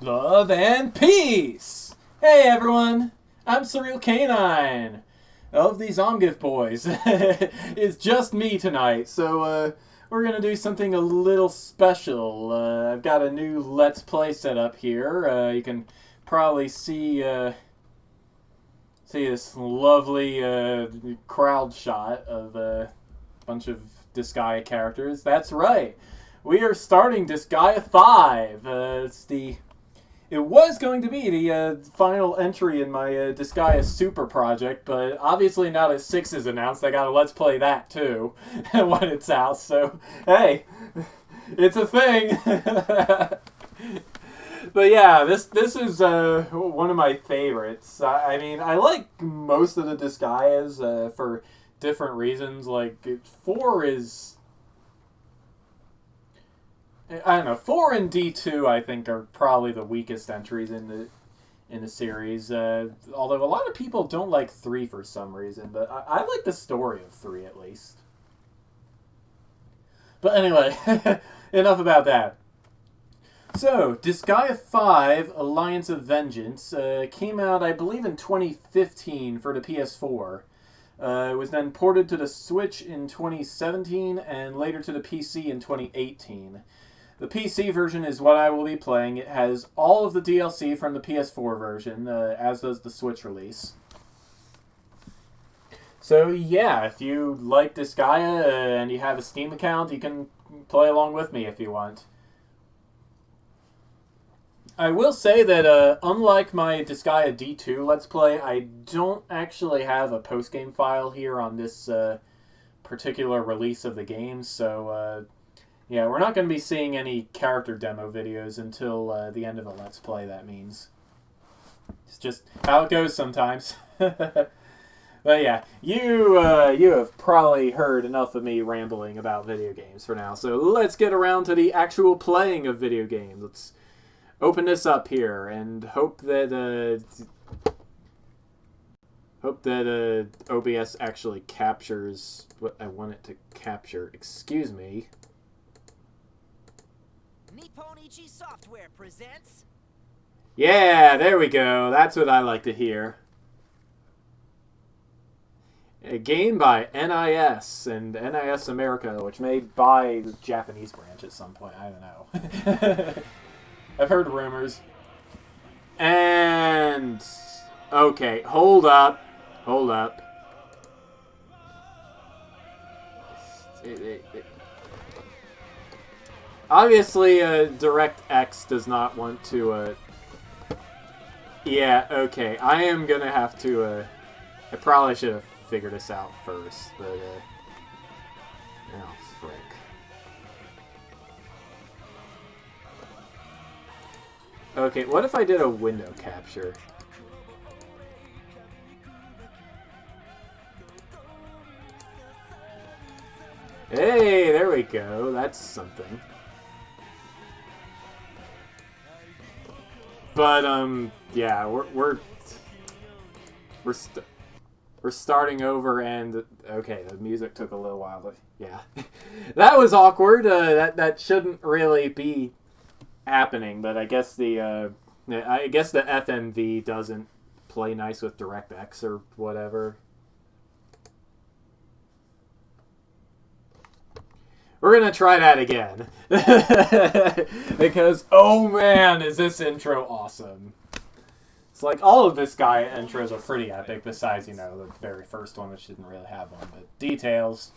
Love and peace! Hey everyone, I'm Surreal Canine of the Zomgif Boys. It's just me tonight, so we're gonna do something a little special. I've got a new Let's Play set up here. You can probably see this lovely crowd shot of a bunch of Disgaea characters. That's right, we are starting Disgaea 5. It was going to be the final entry in my Disgaea Super project, but obviously now that 6 is announced, I gotta Let's Play that too when it's out, so hey, it's a thing. But yeah, this is one of my favorites. I mean, I like most of the Disgaeas for different reasons. Like, 4 is... I don't know. 4 and D2, I think, are probably the weakest entries in the series. Although a lot of people don't like 3 for some reason, but I like the story of 3 at least. But anyway, enough about that. So, Disgaea 5: Alliance of Vengeance came out, I believe, in 2015 for the PS4. It was then ported to the Switch in 2017 and later to the PC in 2018. The PC version is what I will be playing. It has all of the DLC from the PS4 version, as does the Switch release. So yeah, if you like Disgaea and you have a Steam account, you can play along with me if you want. I will say that unlike my Disgaea D2 Let's Play, I don't actually have a post-game file here on this particular release of the game, so... yeah, we're not going to be seeing any character demo videos until the end of the Let's Play, that means. It's just how it goes sometimes. But yeah, you have probably heard enough of me rambling about video games for now, so let's get around to the actual playing of video games. Let's open this up here and hope that OBS actually captures what I want it to capture. Excuse me. Kunoichi Software presents. Yeah, there we go. That's what I like to hear. A game by NIS and NIS America, which may buy the Japanese branch at some point. I don't know. I've heard rumors. And... okay, hold up. Hold up. Obviously, DirectX does not want to, yeah, okay, I am gonna have to, I probably should have figured this out first, but, oh, frick. Okay, what if I did a window capture? Hey, there we go, that's something. But yeah, we're starting over, and okay, the music took a little while, but yeah, that was awkward. That shouldn't really be happening, but I guess the FMV doesn't play nice with DirectX or whatever. We're going to try that again. Because, oh man, is this intro awesome. It's like all of this guy intros are pretty epic, besides, you know, the very first one, which didn't really have one, but details.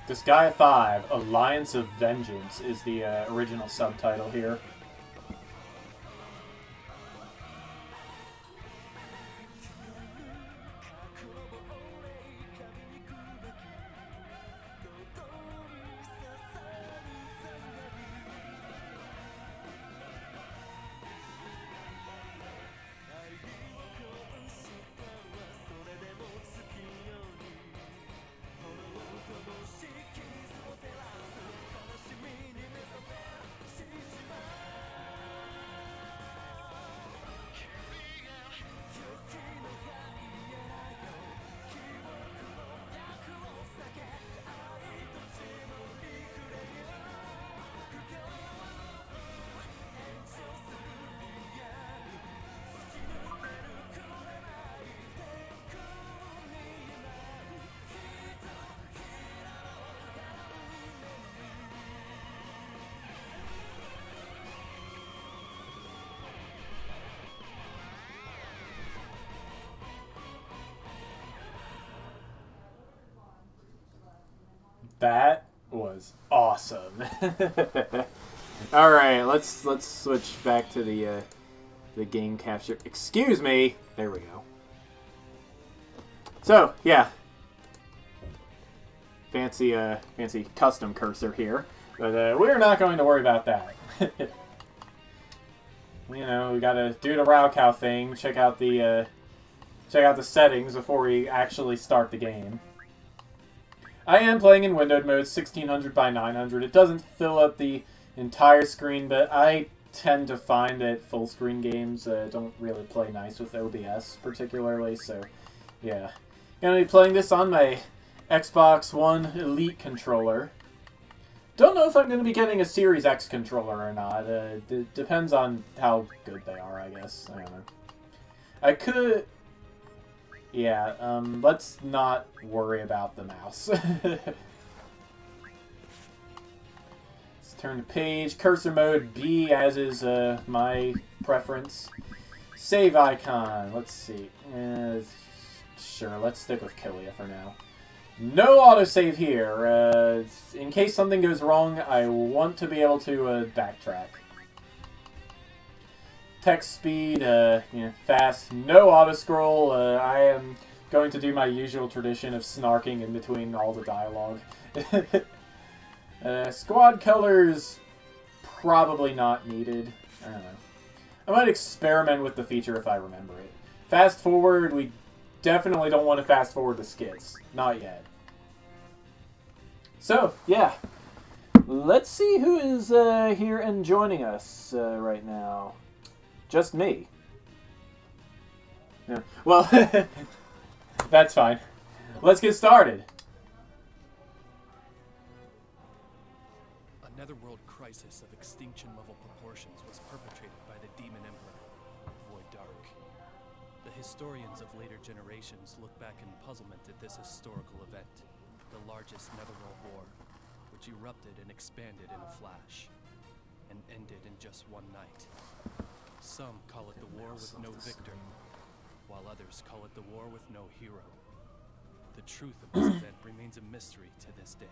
Disgaea 5: Alliance of Vengeance is the original subtitle here. That was awesome. All right, let's switch back to the game capture. Excuse me. There we go. So yeah, fancy custom cursor here, but we're not going to worry about that. You know, we gotta do the Rao thing. Check out the settings before we actually start the game. I am playing in windowed mode, 1600 by 900. It doesn't fill up the entire screen, but I tend to find that full screen games don't really play nice with OBS, particularly. So, yeah, gonna be playing this on my Xbox One Elite controller. Don't know if I'm going to be getting a Series X controller or not. It depends on how good they are, I guess. I don't know. I could... Yeah, let's not worry about the mouse. Let's turn the page. Cursor mode B, as is my preference. Save icon. Let's see. Sure, let's stick with Killia for now. No autosave here. In case something goes wrong, I want to be able to backtrack. Text speed, fast. No auto-scroll. I am going to do my usual tradition of snarking in between all the dialogue. Squad colors, probably not needed. I don't know. I might experiment with the feature if I remember it. Fast forward, we definitely don't want to fast forward the skits. Not yet. So, yeah. Let's see who is here and joining us right now. Just me. Yeah. Well, that's fine. Let's get started. A netherworld crisis of extinction-level proportions was perpetrated by the Demon Emperor, Void Dark. The historians of later generations look back in puzzlement at this historical event, the largest netherworld war, which erupted and expanded in a flash, and ended in just one night. Some call it the war with no victor, while others call it the war with no hero. The truth of this event remains a mystery to this day.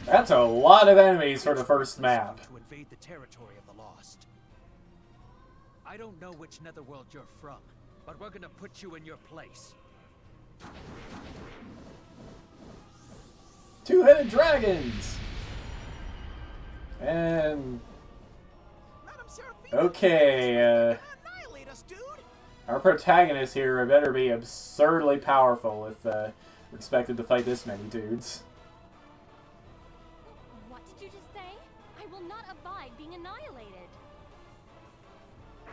That's a lot of enemies for the first map. To invade the territory of the lost. I don't know which netherworld you're from, but we're gonna put you in your place. Two-headed dragons! And... okay, Annihilate us, dude! our protagonists here better be absurdly powerful if we're expected to fight this many dudes. What did you just say? I will not abide being annihilated.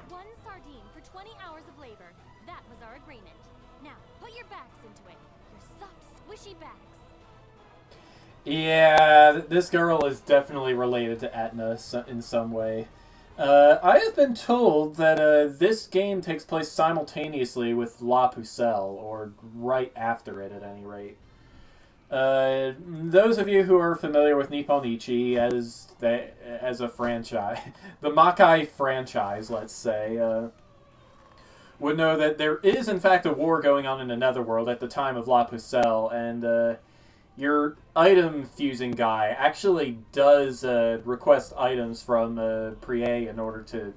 1 sardine for 20 hours of labor. That was our agreement. Now, put your backs into it. Your soft, squishy backs. Yeah, this girl is definitely related to Etna in some way. I have been told that this game takes place simultaneously with La Pucelle, or right after it at any rate. Those of you who are familiar with Nipponichi as a franchise, the Makai franchise, let's say, would know that there is in fact a war going on in the Netherworld at the time of La Pucelle, and your item fusing guy actually does request items from Prie in order to,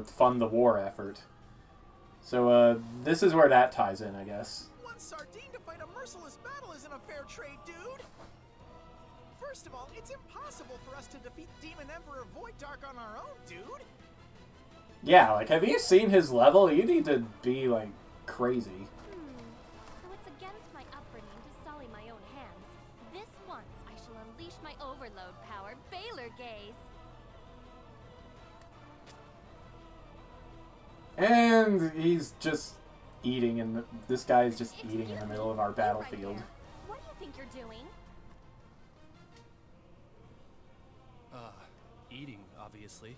fund the war effort. So this is where that ties in, I guess. 1 sardine to fight a merciless battle isn't a fair trade, dude! First of all, it's impossible for us to defeat Demon Emperor Void Dark on our own, dude! Yeah, have you seen his level? You need to be, crazy. Though it's against my upbringing to sully my own hands, this once I shall unleash my overload power, Baylor Gaze. And he's just eating this guy is just eating in the middle of our battlefield. Right, what do you think you're doing? Eating, obviously.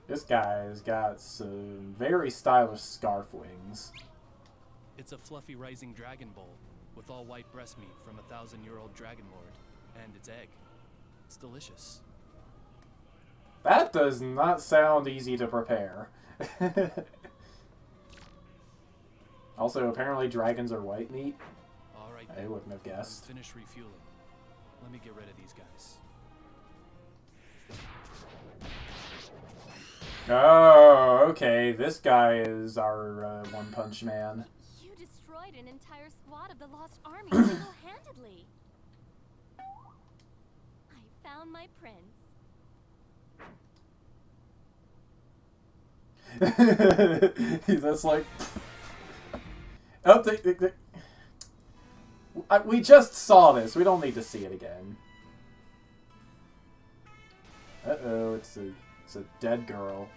This guy's got some very stylish scarf wings. It's a fluffy rising dragon bowl with all white breast meat from a 1,000-year-old dragon lord and its egg. It's delicious. That does not sound easy to prepare. Also, apparently dragons are white meat. All right, I wouldn't have guessed. Finish refueling. Let me get rid of these guys. Oh, okay. This guy is our One Punch Man. You destroyed an entire squad of the Lost Army single-handedly. I found my prince. He's just like... Oh, we just saw this. We don't need to see it again. Uh-oh, it's a dead girl.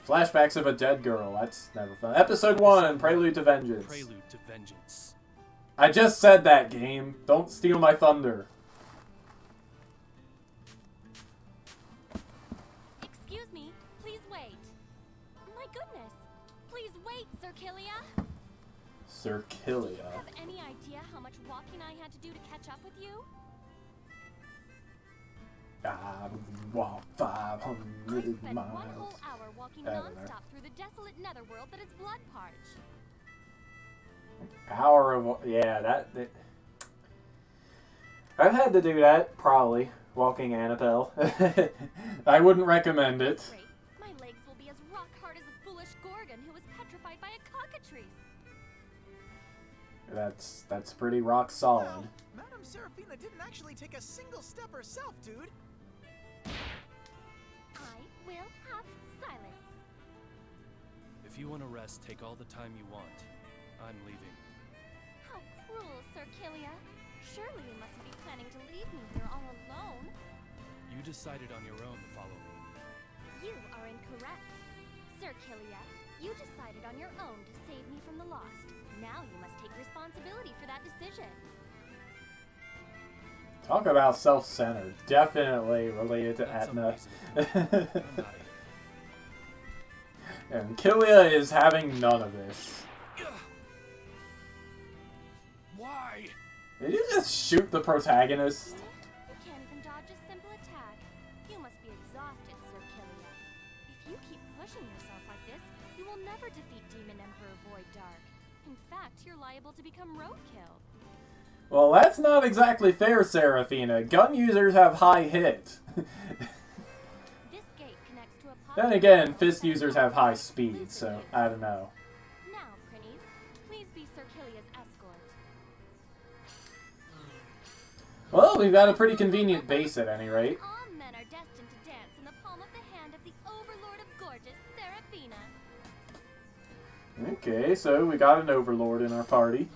Flashbacks of a dead girl. That's never fun. Episode 1, Prelude to Vengeance. Prelude to Vengeance. I just said that, game. Don't steal my thunder. Excuse me, please wait. My goodness. Please wait, Sir Killia. Sir Killia. Have any idea how much walking I had to do to catch up with you? I walk 500 I spent miles. 1 whole hour walking I don't know. non-stop through the desolate netherworld that is blood-parched. Hour of... Yeah, that... I've had to do that, probably. Walking Annabelle. I wouldn't recommend it. Great. My legs will be as rock-hard as a foolish gorgon who was petrified by a cockatrice. That's pretty rock solid. Well, Madame Seraphina didn't actually take a single step herself, dude. I will have silence. If you want to rest, take all the time you want. I'm leaving. How cruel, Sir Killia. Surely you mustn't be planning to leave me here all alone. You decided on your own to follow me. You are incorrect. Sir Killia, you decided on your own to save me from the lost. Now you must take responsibility for that decision. Talk about self-centered. Definitely related to That's Etna. unreasonable. I'm out of here. And Killia is having none of this. Why? Did you just shoot the protagonist? You can't even dodge a simple attack. You must be exhausted, Sir Killia. If you keep pushing yourself like this, you will never defeat Demon Emperor Void Dark. In fact, you're liable to become roadkill. Well, that's not exactly fair, Seraphina. Gun users have high hit. This gate connects to a Then again, fist users have high speed, so I don't know. Now, Prinnies, please be Sir Killia's escort. Well, we've got a pretty convenient base at any rate. All men are destined to dance in the palm of the hand of the Overlord of Gorgeous, Seraphina. Okay, so we got an overlord in our party.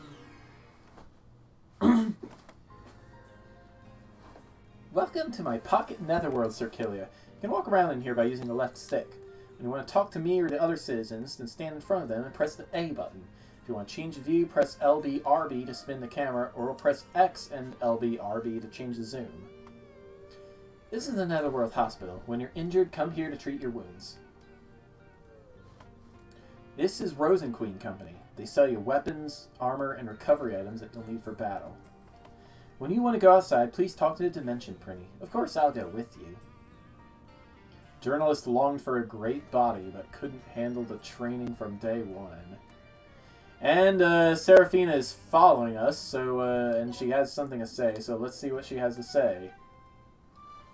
Welcome to my pocket netherworld, Sir Killia. You can walk around in here by using the left stick. When you want to talk to me or to other citizens, then stand in front of them and press the A button. If you want to change the view, press LB-RB to spin the camera, or press X and LB-RB to change the zoom. This is the Netherworld Hospital. When you're injured, come here to treat your wounds. This is Rosenqueen Company. They sell you weapons, armor, and recovery items that you'll need for battle. When you want to go outside, please talk to the Dimension Prinny. Of course, I'll go with you. Journalist longed for a great body, but couldn't handle the training from day one. And Seraphina is following us, so and she has something to say, so let's see what she has to say.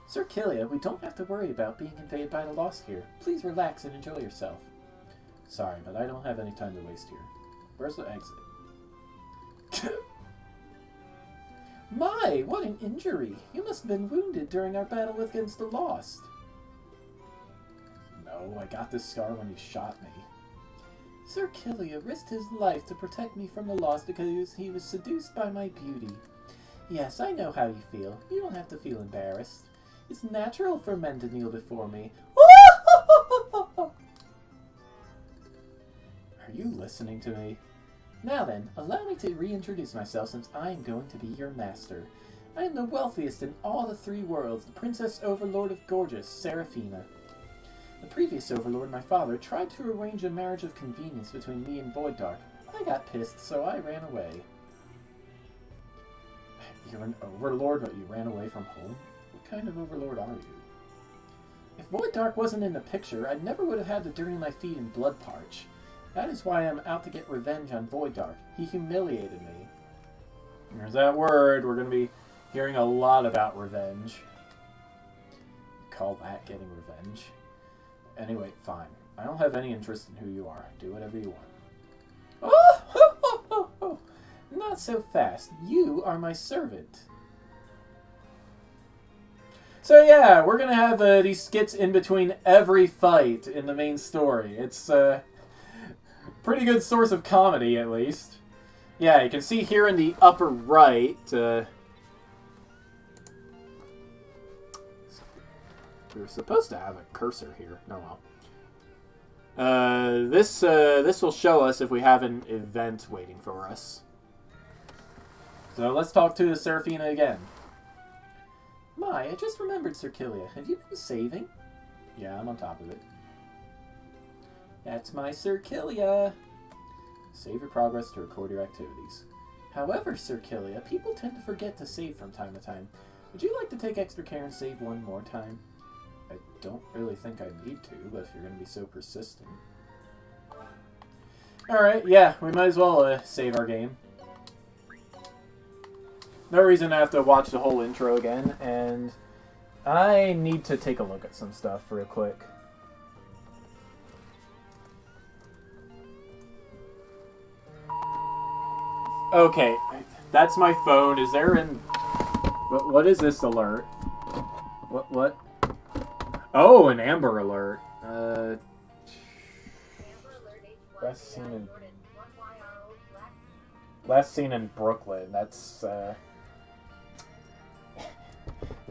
Sir Killia, we don't have to worry about being invaded by the Lost here. Please relax and enjoy yourself. Sorry, but I don't have any time to waste here. Where's the exit? My, what an injury! You must have been wounded during our battle against the Lost. No, I got this scar when he shot me. Sir Killia risked his life to protect me from the Lost because he was seduced by my beauty. Yes, I know how you feel. You don't have to feel embarrassed. It's natural for men to kneel before me. Are you listening to me? Now then, allow me to reintroduce myself since I am going to be your master. I am the wealthiest in all the 3 worlds, the Princess Overlord of Gorgeous, Seraphina. The previous Overlord, my father, tried to arrange a marriage of convenience between me and Void Dark. I got pissed, so I ran away. You're an Overlord, but you ran away from home? What kind of Overlord are you? If Void Dark wasn't in the picture, I never would have had to dirty my feet in Blood Parch. That is why I'm out to get revenge on Void Dark. He humiliated me. There's that word. We're going to be hearing a lot about revenge. Call that getting revenge. Anyway, fine. I don't have any interest in who you are. Do whatever you want. Oh! Ho, ho, ho, ho. Not so fast. You are my servant. So yeah, we're gonna have these skits in between every fight in the main story. It's a pretty good source of comedy, at least. Yeah, you can see here in the upper right. We're supposed to have a cursor here. No, well. This will show us if we have an event waiting for us. So let's talk to Seraphina again. My, I just remembered Sir Killia. Have you been saving? Yeah, I'm on top of it. That's my Sir Killia. Save your progress to record your activities. However, Sir Killia, people tend to forget to save from time to time. Would you like to take extra care and save one more time? I don't really think I need to, but if you're going to be so persistent. Alright, yeah, we might as well save our game. No reason to have to watch the whole intro again, and I need to take a look at some stuff real quick. Okay, that's my phone. Is there an... What is this alert? What? Oh, an Amber Alert. Last seen in Brooklyn. That's, the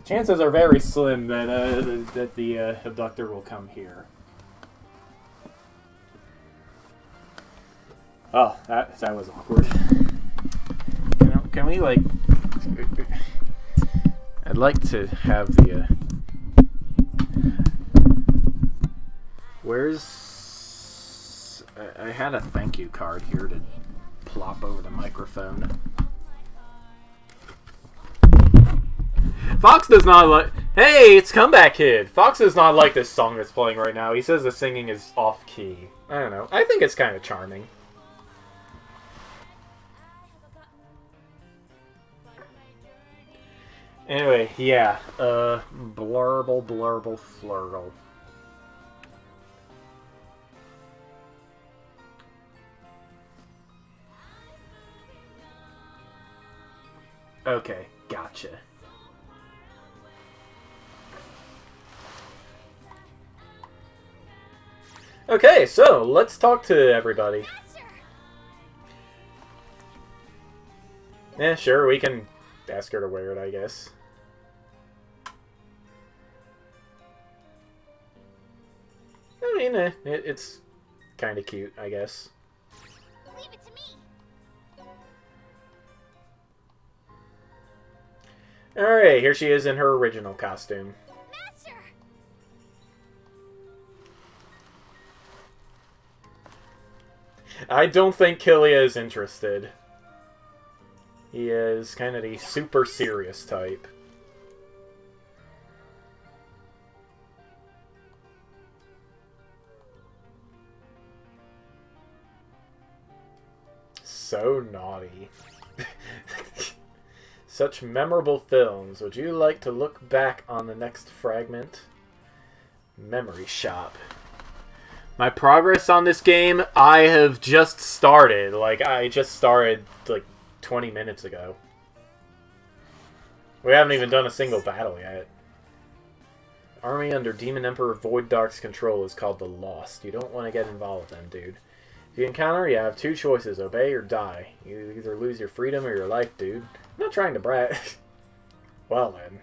chances are very slim that the abductor will come here. Oh, that was awkward. Can we, like... I'd like to have the, Where's... I had a thank you card here to plop over the microphone. Fox does not like... Hey, it's Comeback Kid! Fox does not like this song that's playing right now. He says the singing is off-key. I don't know. I think it's kind of charming. Anyway, yeah. Blurble, flurgle. Okay, gotcha. Okay, so let's talk to everybody. Yeah, sure, we can ask her to wear it, I guess. I mean, it's kind of cute, I guess. Leave it to me. Alright, here she is in her original costume. Master! I don't think Killia is interested. He is kind of the super serious type. So naughty. Such memorable films. Would you like to look back on the next fragment? Memory Shop. My progress on this game, I have just started. Like, I just started, like, 20 minutes ago. We haven't even done a single battle yet. Army under Demon Emperor Void Dark's control is called the Lost. You don't want to get involved with them, dude. If you encounter, you have two choices, obey or die. You either lose your freedom or your life, dude. I'm not trying to brag. Well then,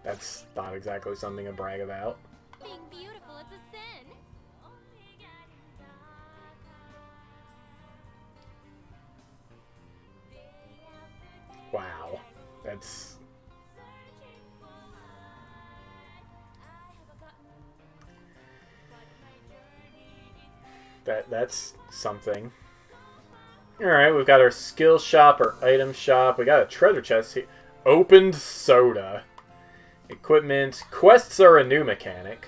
that's not exactly something to brag about. Being beautiful is a sin. Wow. That's... That's something. Alright, we've got our skill shop, our item shop. We got a treasure chest here. Opened soda. Equipment. Quests are a new mechanic.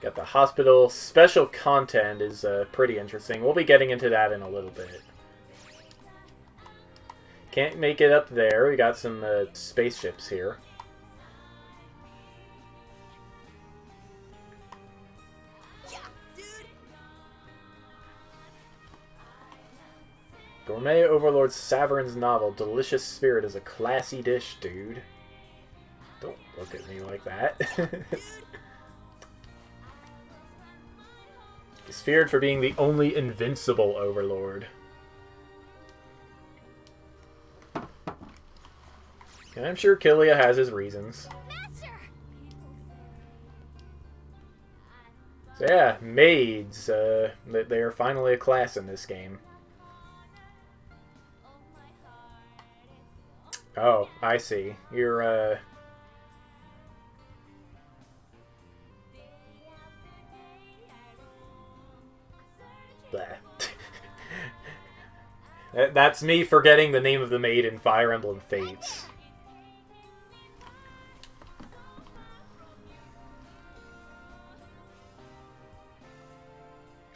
Got the hospital. Special content is pretty interesting. We'll be getting into that in a little bit. Can't make it up there. We got some spaceships here. Gourmet Overlord Saverin's novel. Delicious Spirit is a classy dish, dude. Don't look at me like that. He's feared for being the only invincible Overlord. And I'm sure Killia has his reasons. So yeah, Maids. They are finally a class in this game. Oh, I see. You're, That's me forgetting the name of the maid in Fire Emblem Fates.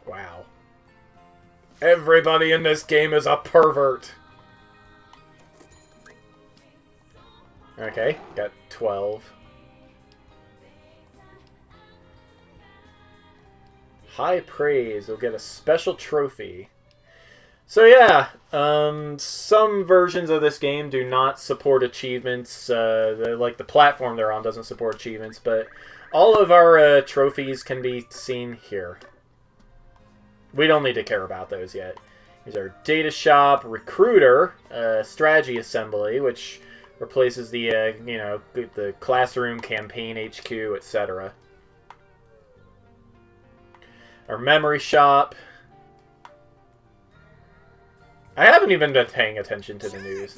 Wow. Everybody in this game is a pervert! Okay, got 12. High praise. You'll get a special trophy. So yeah, some versions of this game do not support achievements. Like the platform they're on doesn't support achievements, but all of our trophies can be seen here. We don't need to care about those yet. Here's our data shop, recruiter, strategy assembly, which replaces the, you know, the classroom, campaign HQ, etc. Our memory shop. I haven't even been paying attention to the news.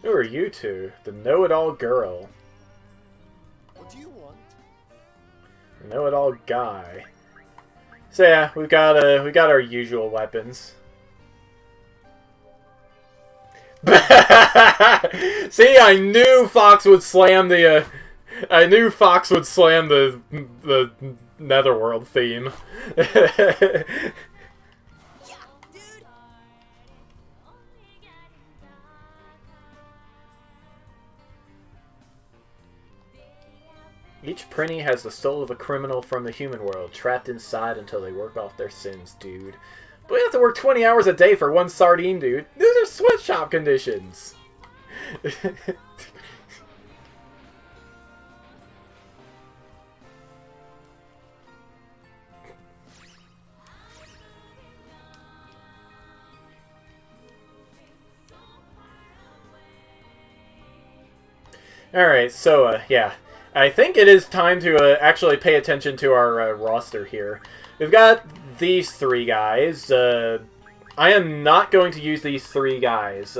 Who are you two? The know-it-all girl. What do you want? Know-it-all guy. So yeah, we got our usual weapons. See, I knew Fox would slam the Netherworld theme. Each Prinny has the soul of a criminal from the human world, trapped inside until they work off their sins, dude. But we have to work 20 hours a day for one sardine, dude. These are sweatshop conditions. Alright, so, yeah. I think it is time to actually pay attention to our roster here. We've got these three guys. I am not going to use these three guys.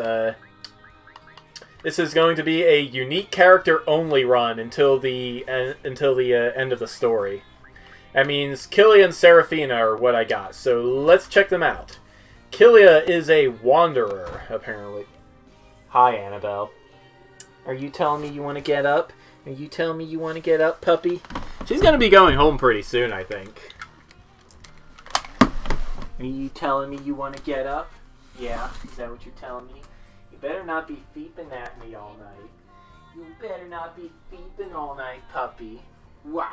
This is going to be a unique character only run until the end of the story. That means Killia and Seraphina are what I got. So let's check them out. Killia is a wanderer, apparently. Hi, Annabelle. Are you telling me you want to get up? Are you telling me you want to get up, puppy? She's going to be going home pretty soon, I think. Are you telling me you want to get up? Yeah, is that what you're telling me? You better not be feeping at me all night. You better not be feeping all night, puppy. Wah!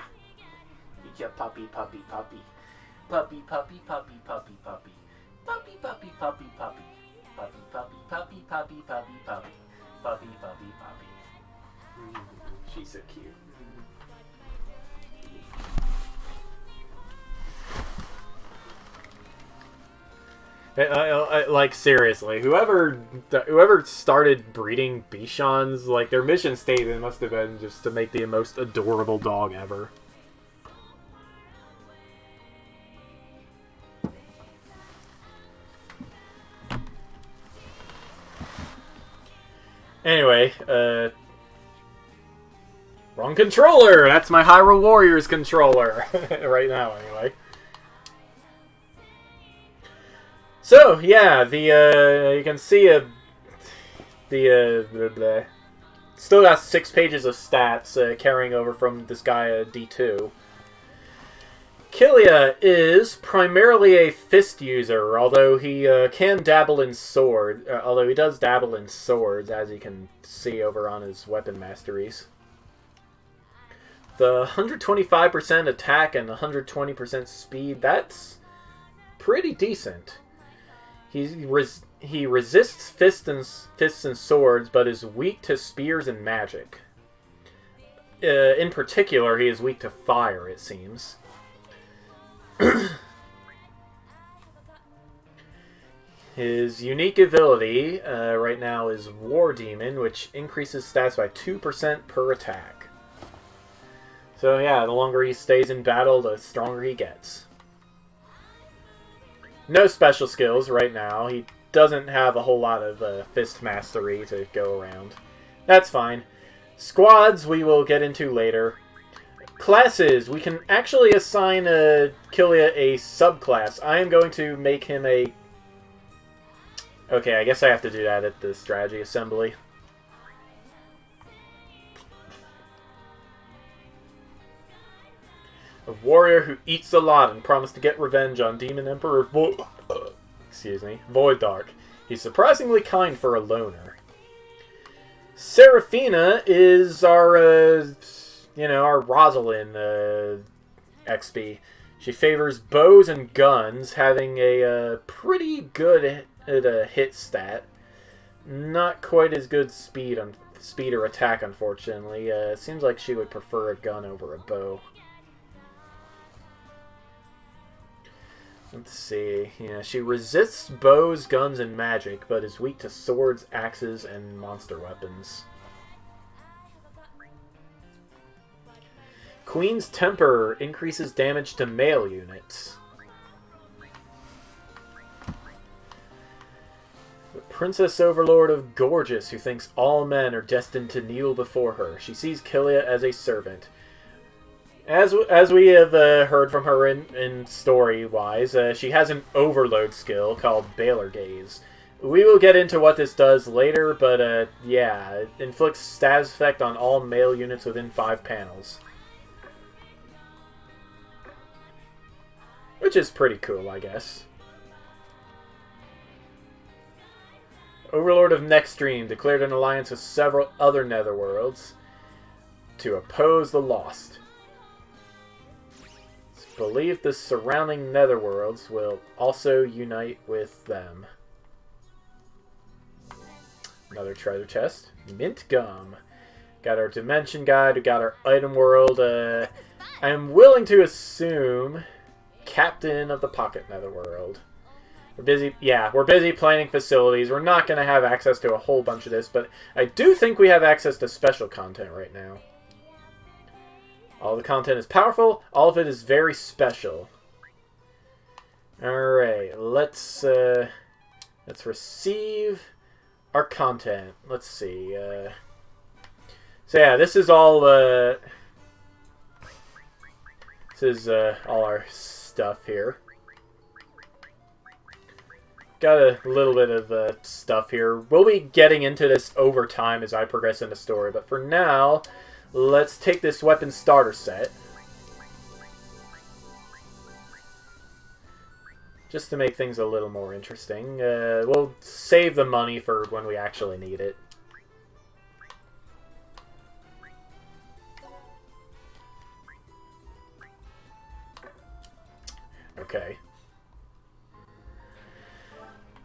Eat your puppy, puppy, puppy. Puppy, puppy, puppy, puppy, puppy. Puppy, puppy, puppy, puppy. Puppy, puppy, puppy, puppy, puppy, puppy. Puppy, puppy, puppy. She's so cute. Like, seriously, whoever started breeding Bichons, like, their mission statement must have been just to make the most adorable dog ever. Anyway, wrong controller! That's my Hyrule Warriors controller! Right now, anyway. So yeah, the you can see still got 6 pages of stats carrying over from Disgaea D2. Killia is primarily a fist user, although he can dabble in sword. Although he does dabble in swords, as you can see over on his weapon masteries. The 125% attack and 120% speed, that's pretty decent. He resists fists and swords, but is weak to spears and magic. In particular, he is weak to fire, it seems. His unique ability right now is War Demon, which increases stats by 2% per attack. So yeah, the longer he stays in battle, the stronger he gets. No special skills right now. He doesn't have a whole lot of fist mastery to go around. That's fine. Squads we will get into later. Classes. We can actually assign Killia a subclass. I am going to make him a... Okay, I guess I have to do that at the strategy assembly. A warrior who eats a lot and promised to get revenge on Demon Emperor Void Dark. He's surprisingly kind for a loner. Seraphina is our, our Rosalind XP. She favors bows and guns, having a pretty good hit stat. Not quite as good speed or attack, unfortunately. It seems like she would prefer a gun over a bow. Let's see. Yeah, she resists bows, guns, and magic, but is weak to swords, axes, and monster weapons. Queen's Temper increases damage to male units. The Princess Overlord of Gorgeous, who thinks all men are destined to kneel before her. She sees Killia as a servant. As we have heard from her in story-wise, she has an overload skill called Baylor Gaze. We will get into what this does later, but yeah, it inflicts status effect on all male units within 5 panels. Which is pretty cool, I guess. Overlord of Nextstream declared an alliance with several other netherworlds to oppose the Lost. Believe the surrounding netherworlds will also unite with them. Another treasure chest. Mint gum. Got our dimension guide. We got our item world. I am willing to assume captain of the pocket netherworld. We're busy. Yeah, we're busy planning facilities. We're not going to have access to a whole bunch of this, but I do think we have access to special content right now. All the content is powerful. All of it is very special. Alright, let's receive our content. Let's see. So yeah, this is all all our stuff here. Got a little bit of stuff here. We'll be getting into this over time as I progress in the story, but for now, let's take this weapon starter set. Just to make things a little more interesting. We'll save the money for when we actually need it. Okay.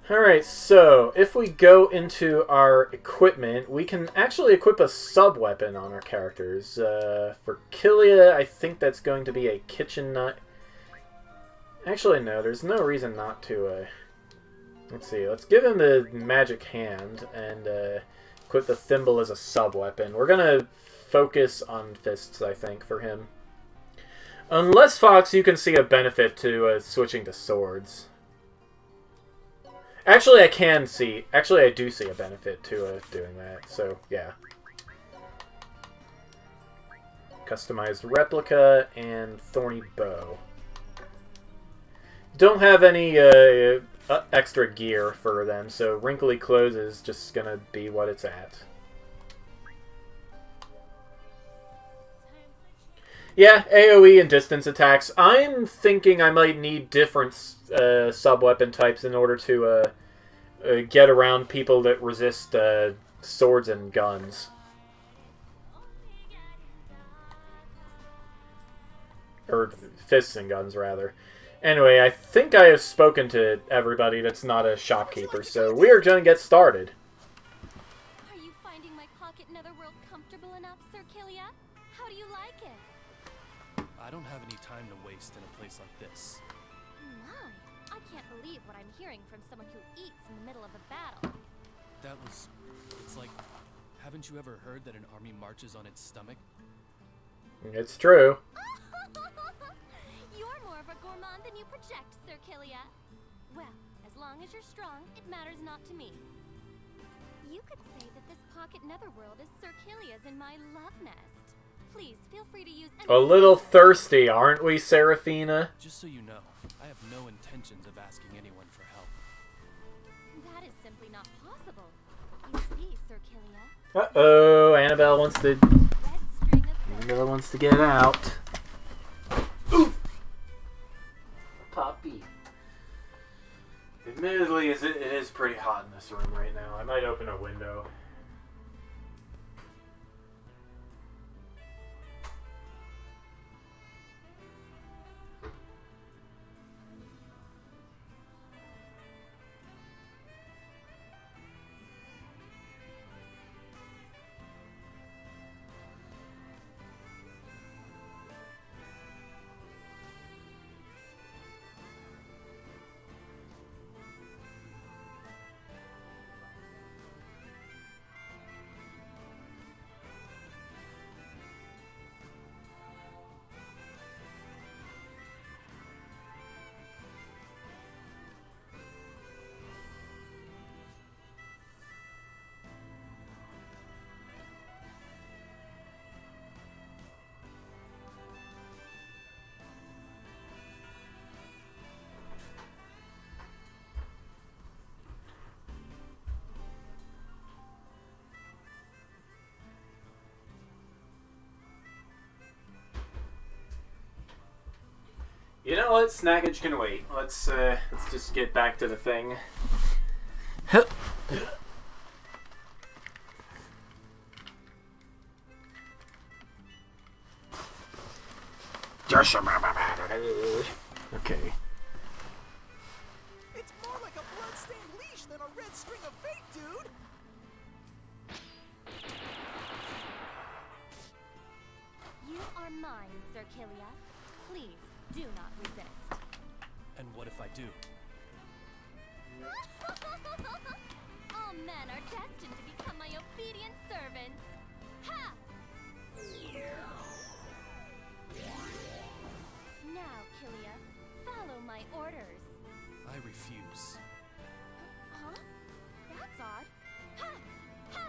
Alright, so if we go into our equipment, we can actually equip a sub-weapon on our characters. For Killia, I think that's going to be a kitchen knife. Actually, no, there's no reason not to. Let's see, let's give him the magic hand and equip the thimble as a sub-weapon. We're going to focus on fists, I think, for him. Unless, Fox, you can see a benefit to switching to swords. Actually, I can see. Actually, I do see a benefit to doing that. So, yeah. Customized replica and thorny bow. Don't have any extra gear for them, so wrinkly clothes is just gonna be what it's at. Yeah, AoE and distance attacks. I'm thinking I might need different sub-weapon types in order to get around people that resist swords and guns. Or fists and guns, rather. Anyway, I think I have spoken to everybody that's not a shopkeeper, so we are going to get started. Are you finding my pocket netherworld comfortable enough, Sir Killia? How do you like it? I don't have any time to waste in a place like this. My, I can't believe what I'm hearing from someone who eats in the middle of a battle. It's like, haven't you ever heard that an army marches on its stomach? It's true. You're more of a gourmand than you project, Sir Killia. Well, as long as you're strong, it matters not to me. You could say that this pocket netherworld is Sir Killia's in my love nest. Please, feel free to use any... A little thirsty, aren't we, Seraphina? Just so you know, I have no intentions of asking anyone for help. That is simply not possible. You see, Sir Killia. Uh-oh, Annabelle wants to... Red string of Annabelle wants to get out. Ooh! Puppy. Admittedly, it is pretty hot in this room right now. I might open a window. You know what? Snackage can wait. Let's just get back to the thing. Okay. It's more like a blood-stained leash than a red string of fate, dude! You are mine, Sir Killia. Please, do not resist. And what if I do? All men are destined to become my obedient servants. Ha! Now, Killia, follow my orders. I refuse. Huh? That's odd. Ha! Ha!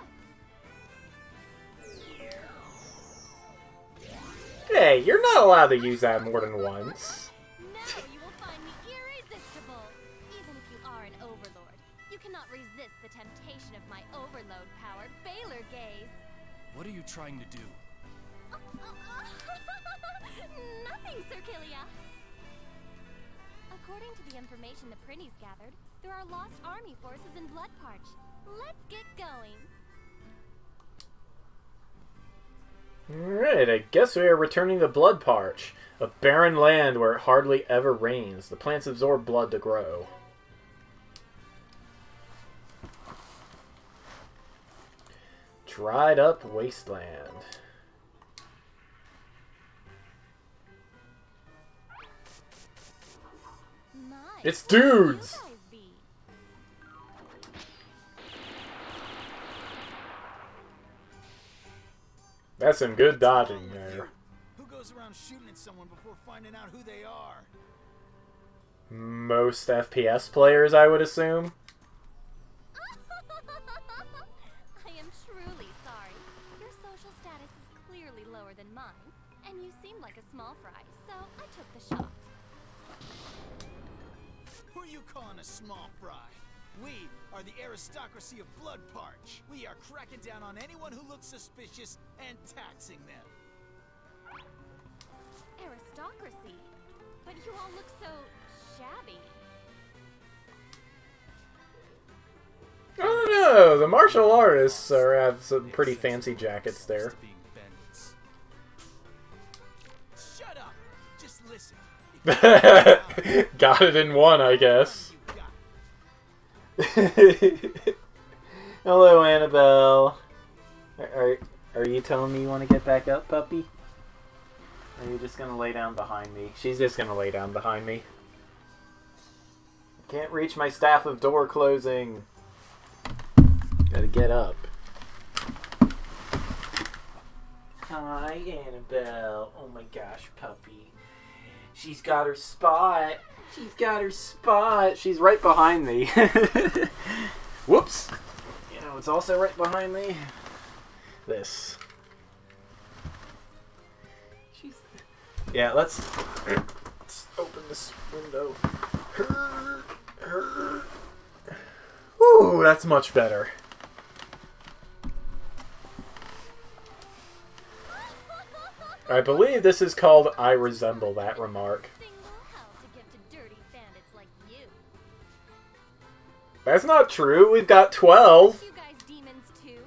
Hey, you're not allowed to use that more than once. Now you will find me irresistible. Even if you are an overlord, you cannot resist the temptation of my overload-powered Baylor gaze. What are you trying to do? Nothing, Sir Killia. According to the information the Prinny's gathered, there are lost army forces in Bloodparch. Let's get going. Alright, I guess we are returning to Bloodparch, a barren land where it hardly ever rains. The plants absorb blood to grow. Dried Up Wasteland. My, It's where will you dudes! guys be? That's some good dodging there. Who goes around shooting at someone before finding out who they are? Most FPS players, I would assume. I am truly sorry. Your social status is clearly lower than mine, and you seem like a small fry, so I took the shot. Who are you calling a small fry? We are the aristocracy of Blood Parch. We are cracking down on anyone who looks suspicious and taxing them. Aristocracy? But you all look so shabby. I don't know. The martial artists have some pretty fancy jackets there. Shut up. Just listen. Got it in one, I guess. Hello, Annabelle. Are you telling me you want to get back up, puppy? Or are you just gonna lay down behind me? She's just gonna lay down behind me. Can't reach my staff of door closing. Gotta get up. Hi, Annabelle. Oh my gosh, puppy. She's got her spot. She's got her spot. She's right behind me. Whoops. You know, it's also right behind me. This. Yeah, let's open this window. Ooh, that's much better. I believe this is called I resemble that remark. That's not true. We've got 12. You guys demons too?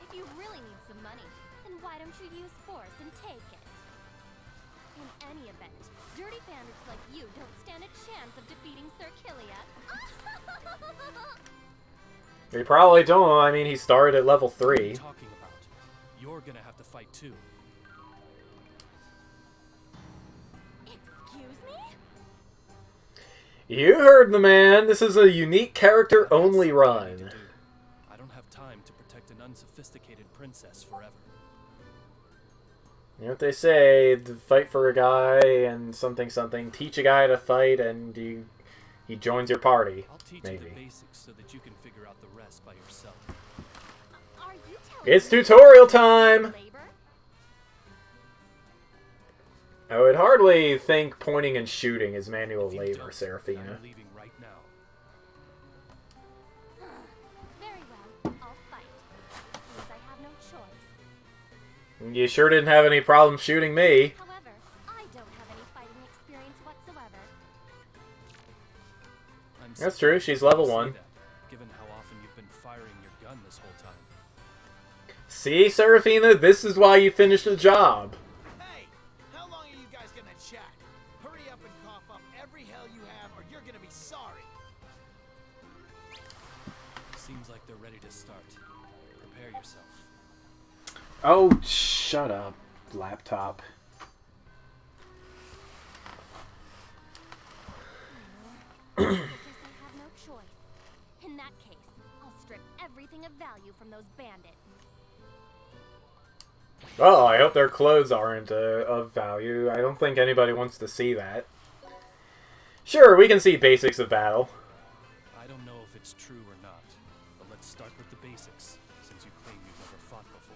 If you really need some money, then why don't you use force and take it? In any event, dirty bandits like you don't stand a chance of defeating Sir Killia. We probably don't. I mean, he started at level 3. What are you talking about? You're gonna have to fight too. Excuse me? You heard the man. This is a unique character-only run. I don't have time to protect an unsophisticated princess forever. You know what they say, fight for a guy and something something, teach a guy to fight and he joins your party. I'll teach maybe. you the basics so that you can figure out the rest by yourself. Are you telling It's me tutorial time! labor? I would hardly think pointing and shooting is manual If you labor, don't, Seraphina. I'm leaving right now. Very well, I'll fight. Since I have no choice. You sure didn't have any problem shooting me. However, I don't have any fighting experience whatsoever. I'm That's true, she's level surprised 1. to see that, given how often you've been firing your gun this whole time. See, Seraphina, this is why you finished the job. Hey, how long are you guys gonna chat? Hurry up and cough up every hell you have, or you're gonna be sorry. Seems like they're ready to start. Prepare yourself. Oh, shut up, laptop. I guess I have no choice. In that case, I'll strip everything of value from those bandits. Well, I hope their clothes aren't of value. I don't think anybody wants to see that. Sure, we can see basics of battle. I don't know if it's true or not, but let's start with the basics, since you claim you've never fought before.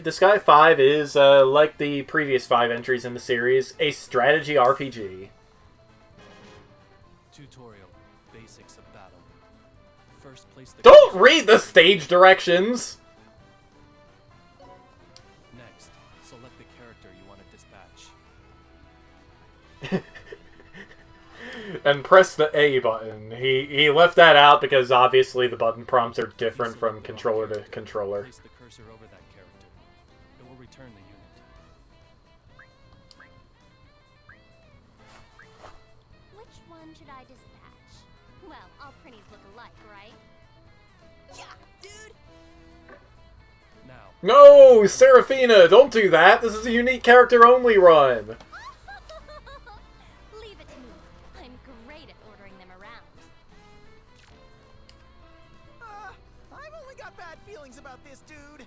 Disgaea 5 is, like the previous 5 entries in the series, a strategy RPG. Tutorial. Basics of battle. First, place the Don't read the stage directions! Next, select the character you want to dispatch. And press the A button. He left that out because obviously the button prompts are different from controller to controller. Place the cursor over that character. It will return the unit. Which one should I dispatch? Well, all Prinnies look alike, right? Yeah, dude. Now, No, Seraphina, don't do that. This is a unique character-only run. Leave it to me. I'm great at ordering them around. I've only got bad feelings about this, dude.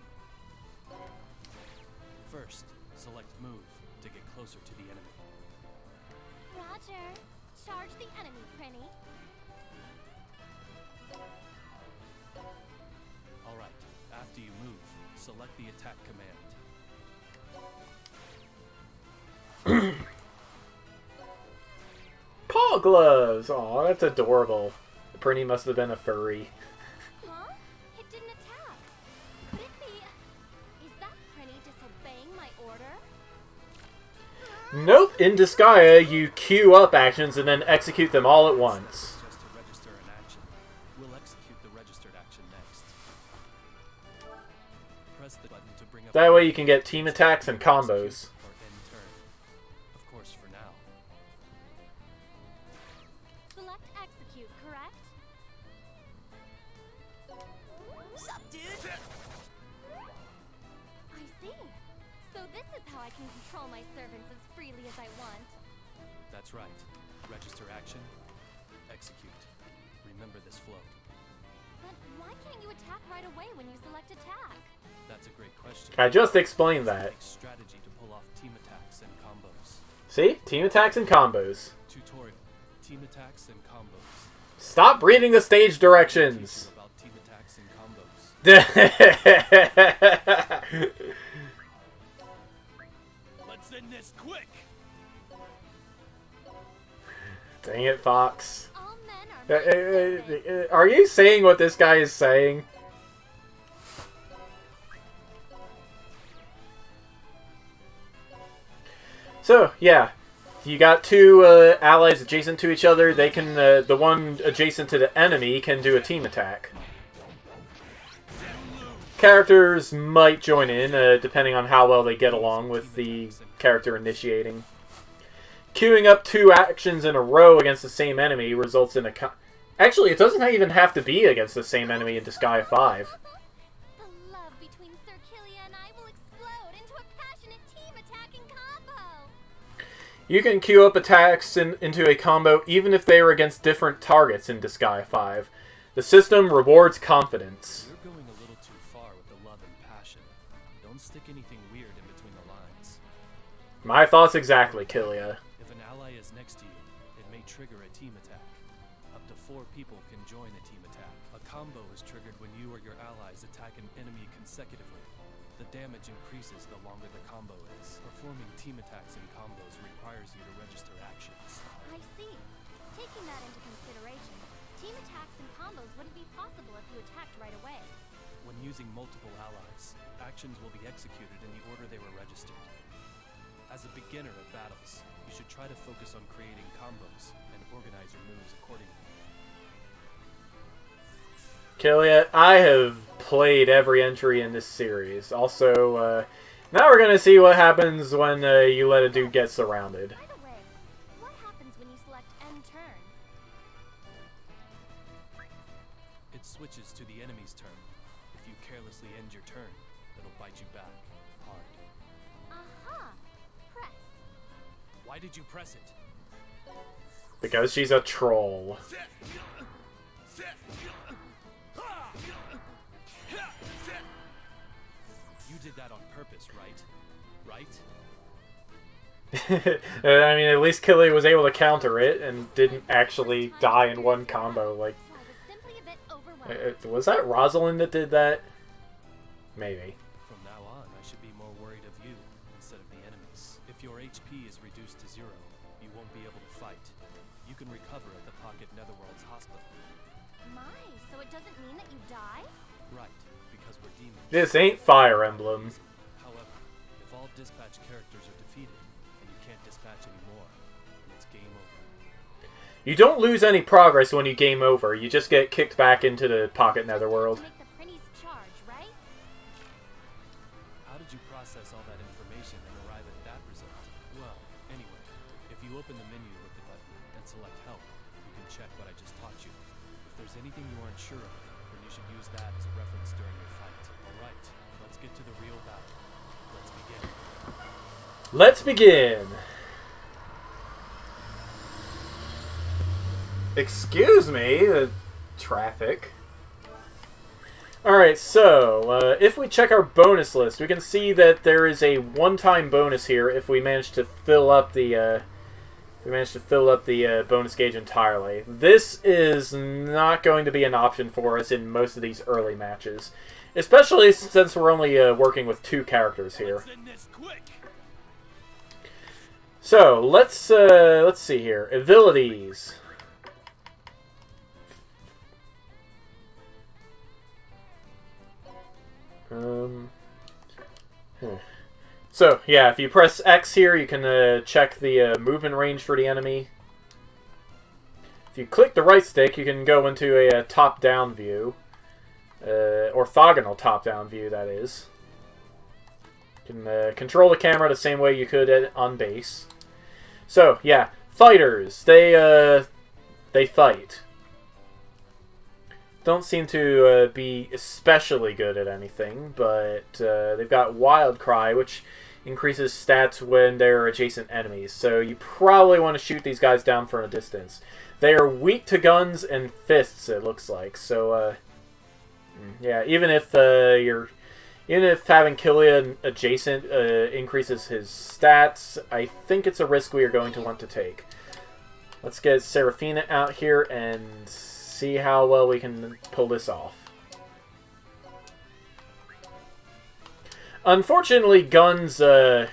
first, select move to get closer to the enemy. Roger. Charge the enemy, Prinny. Alright, after you move, select the attack command. gloves. Aw, that's adorable. Prinny must have been a furry. Huh? It didn't attack. Could it be... Is that Prinny disobeying my order? Nope. In Disgaea, you queue up actions and then execute them all at once. Just to register an action. We'll execute the registered action next. Press the button to bring up... That way you can get team attacks and combos. Or end turn. Of course, for now. Select execute, correct? Sup, dude? I see. So this is how I can control my servants as freely as I want. That's right. Register action. Execute. Remember this flow. But why can't you attack right away when you select attack? That's a great question. I just explained that. Takes strategy to pull off team attacks and combos. See? Team attacks and combos. Tutorial. Team attacks and combos. Stop reading the stage directions! About team attacks and combos. Let's end this quick! Dang it, Fox. All men are my servants. Are you saying what this guy is saying? So, yeah. You got two allies adjacent to each other. They can, the one adjacent to the enemy can do a team attack. Characters might join in, depending on how well they get along with the character initiating. Queuing up two actions in a row against the same enemy results in a... Actually, it doesn't even have to be against the same enemy in Disgaea 5. The love between Sir Killia and I will explode into a passionate team attacking combo. You can queue up attacks into a combo even if they are against different targets in Disgaea 5. The system rewards confidence. You're going a little too far with the love and passion. Don't stick anything weird in between the lines. My thoughts exactly, Killia. If an ally is next to you, it may trigger a team attack. Up to 4 people can join a team attack. A combo is triggered when you or your allies attack an enemy consecutively. The damage increases the longer the combo is. Performing team attacks and combos requires you to register actions. I see. Taking that into consideration, team attacks and combos wouldn't be possible if you attacked right away. When using multiple allies, actions will be executed in the order they were registered. As a beginner at battles, you should try to focus on creating combos and organize your moves accordingly. Killia, I have played every entry in this series. Also, now we're gonna see what happens when you let a dude get surrounded. By the way, what happens when you select end turn? It switches to the enemy's turn. If you carelessly end your turn, it'll bite you back hard. Aha! Press. Why did you press it? Because she's a troll. You did that on purpose, right? Right? I mean, at least Killia was able to counter it and didn't actually die in one combo. Like, So I was simply a bit overwhelmed. was that Rosalind that did that? Maybe. From now on, I should be more worried of you instead of the enemies. If your HP is reduced to 0, you won't be able to fight. You can recover at the Pocket Netherworld's hospital. My, so it doesn't mean that you die? Right, because we're demons. This ain't Fire Emblem. However, if all dispatch characters are defeated, and you can't dispatch anymore, then it's game over. You don't lose any progress when you game over. You just get kicked back into the Pocket Netherworld. To make the Prinny's charge, right? How did you process all that information and arrive at that result? Well, anyway, if you open the menu with the button and select Help, you can check what I just taught you. If there's anything you aren't sure of, then you should use that as a reference during your fight. Alright, let's get to the real battle. Let's begin. Let's begin. Excuse me, traffic. Alright, so, if we check our bonus list, we can see that there is a one-time bonus here if we manage to fill up the, bonus gauge entirely. This is not going to be an option for us in most of these early matches. Especially since we're only working with 2 characters here. Let's end this quick. So let's see here. Abilities. So yeah, if you press X here, you can check the movement range for the enemy. If you click the right stick, you can go into a top-down view, orthogonal top-down view. That is. You can control the camera the same way you could on base. So yeah, fighters. They fight. Don't seem to be especially good at anything, but they've got Wild Cry, which increases stats when they're adjacent enemies. So you probably want to shoot these guys down from a distance. They are weak to guns and fists, it looks like. So yeah, even if having Killia adjacent increases his stats, I think it's a risk we are going to want to take. Let's get Seraphina out here and see how well we can pull this off. Unfortunately, guns can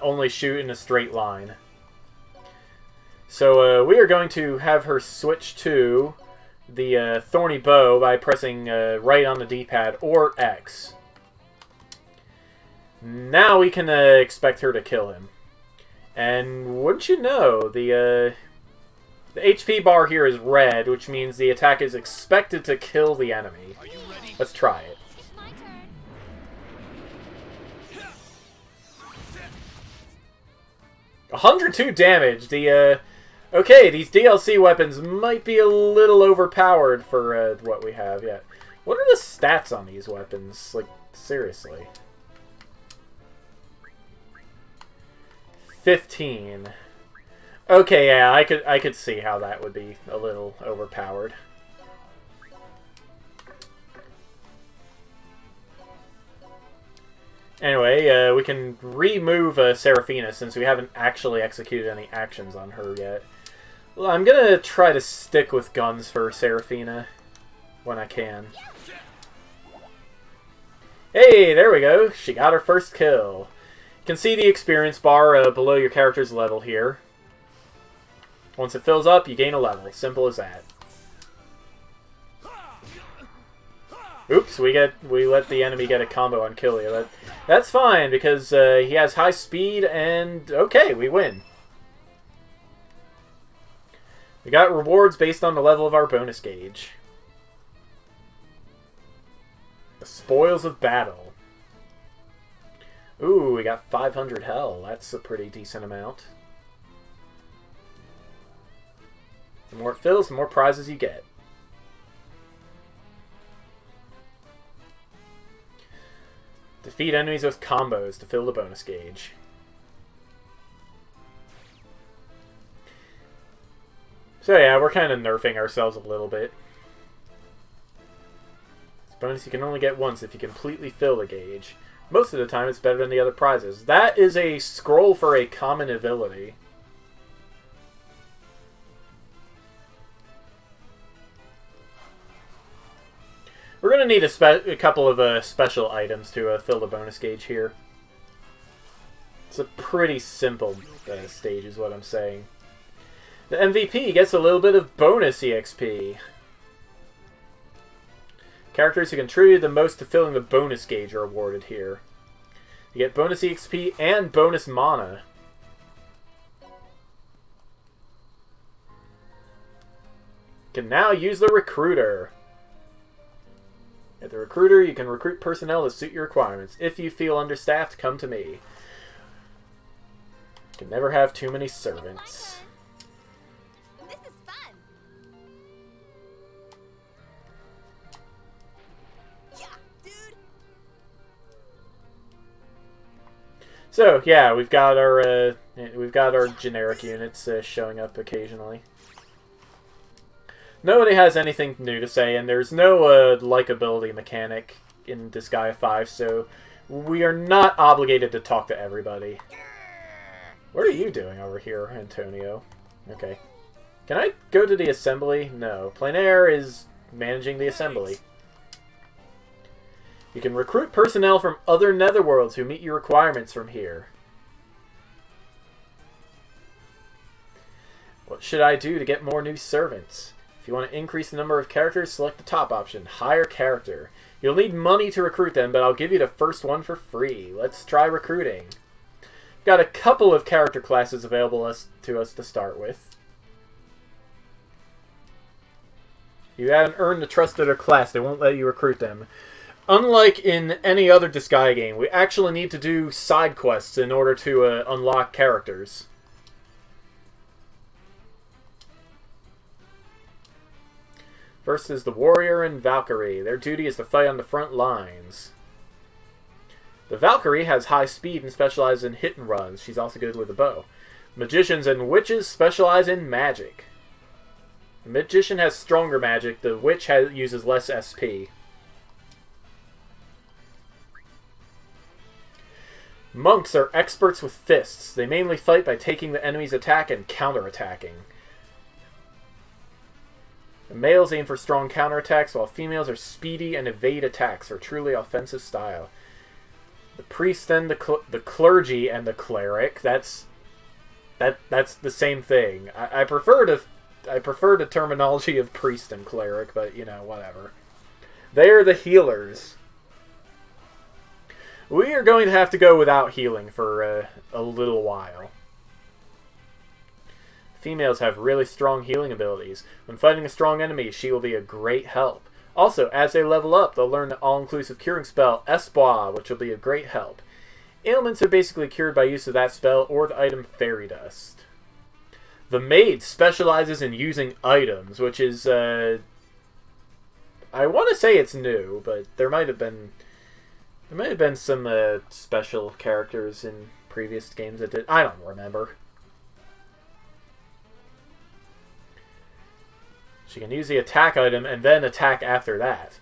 only shoot in a straight line. So we are going to have her switch to the Thorny Bow by pressing right on the D-pad or X. Now we can expect her to kill him. And wouldn't you know, the HP bar here is red, which means the attack is expected to kill the enemy. Are you ready? Let's try it. It's my turn. 102 damage. Okay, these DLC weapons might be a little overpowered for what we have yet. What are the stats on these weapons? Like, seriously. 15. Okay, yeah, I could see how that would be a little overpowered. Anyway, we can remove Seraphina since we haven't actually executed any actions on her yet. Well, I'm gonna try to stick with guns for Seraphina when I can. Hey, there we go. She got her first kill. You can see the experience bar below your character's level here. Once it fills up, you gain a level. Simple as that. Oops, we let the enemy get a combo on Killia. That's fine because he has high speed and okay, we win. We got rewards based on the level of our bonus gauge. The Spoils of Battle. Ooh, we got 500 hell. That's a pretty decent amount. The more it fills, the more prizes you get. Defeat enemies with combos to fill the bonus gauge. So yeah, we're kind of nerfing ourselves a little bit. This bonus you can only get once if you completely fill the gauge. Most of the time it's better than the other prizes. That is a scroll for a common ability. We're going to need a couple of special items to fill the bonus gauge here. It's a pretty simple stage is what I'm saying. The MVP gets a little bit of bonus EXP. Characters who contribute the most to filling the bonus gauge are awarded here. You get bonus EXP and bonus mana. You can now use the Recruiter. At the Recruiter, you can recruit personnel to suit your requirements. If you feel understaffed, come to me. You can never have too many servants. This is fun. Yeah, dude. So yeah, we've got our generic units showing up occasionally. Nobody has anything new to say, and there's no likability mechanic in Disgaea 5, so we are not obligated to talk to everybody. What are you doing over here, Antonio? Okay. Can I go to the assembly? No. Plein Air is managing the assembly. You can recruit personnel from other netherworlds who meet your requirements from here. What should I do to get more new servants? If you want to increase the number of characters, select the top option, Hire Character. You'll need money to recruit them, but I'll give you the first one for free. Let's try recruiting. Got a couple of character classes available to us to start with. You haven't earned the trust of their class, they won't let you recruit them. Unlike in any other Disgaea game, we actually need to do side quests in order to unlock characters. First is the Warrior and Valkyrie. Their duty is to fight on the front lines. The Valkyrie has high speed and specializes in hit and runs. She's also good with a bow. Magicians and witches specialize in magic. The magician has stronger magic. The witch uses less SP. Monks are experts with fists. They mainly fight by taking the enemy's attack and counterattacking. The males aim for strong counterattacks, while females are speedy and evade attacks for truly offensive style. The priest and the clergy and the cleric. That's the same thing. I prefer the terminology of priest and cleric, but you know, whatever. They are the healers. We are going to have to go without healing for a little while. Females have really strong healing abilities. When fighting a strong enemy, she will be a great help. Also, as they level up, they'll learn the all-inclusive curing spell, Espoir, which will be a great help. Ailments are basically cured by use of that spell or the item Fairy Dust. The Maid specializes in using items, which is, I want to say it's new, but there might have been some special characters in previous games that did. I don't remember. She can use the attack item and then attack after that.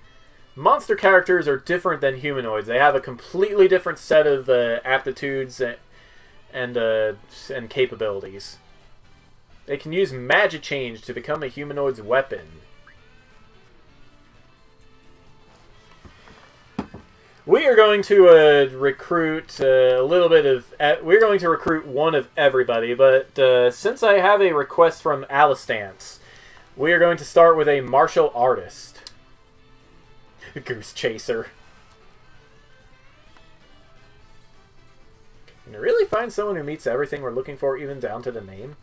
Monster characters are different than humanoids. They have a completely different set of aptitudes and capabilities. They can use magic change to become a humanoid's weapon. We are going to recruit a little bit of... we're going to recruit one of everybody, but since I have a request from Alistance, we are going to start with a martial artist. Goose Chaser. Can you really find someone who meets everything we're looking for, even down to the name?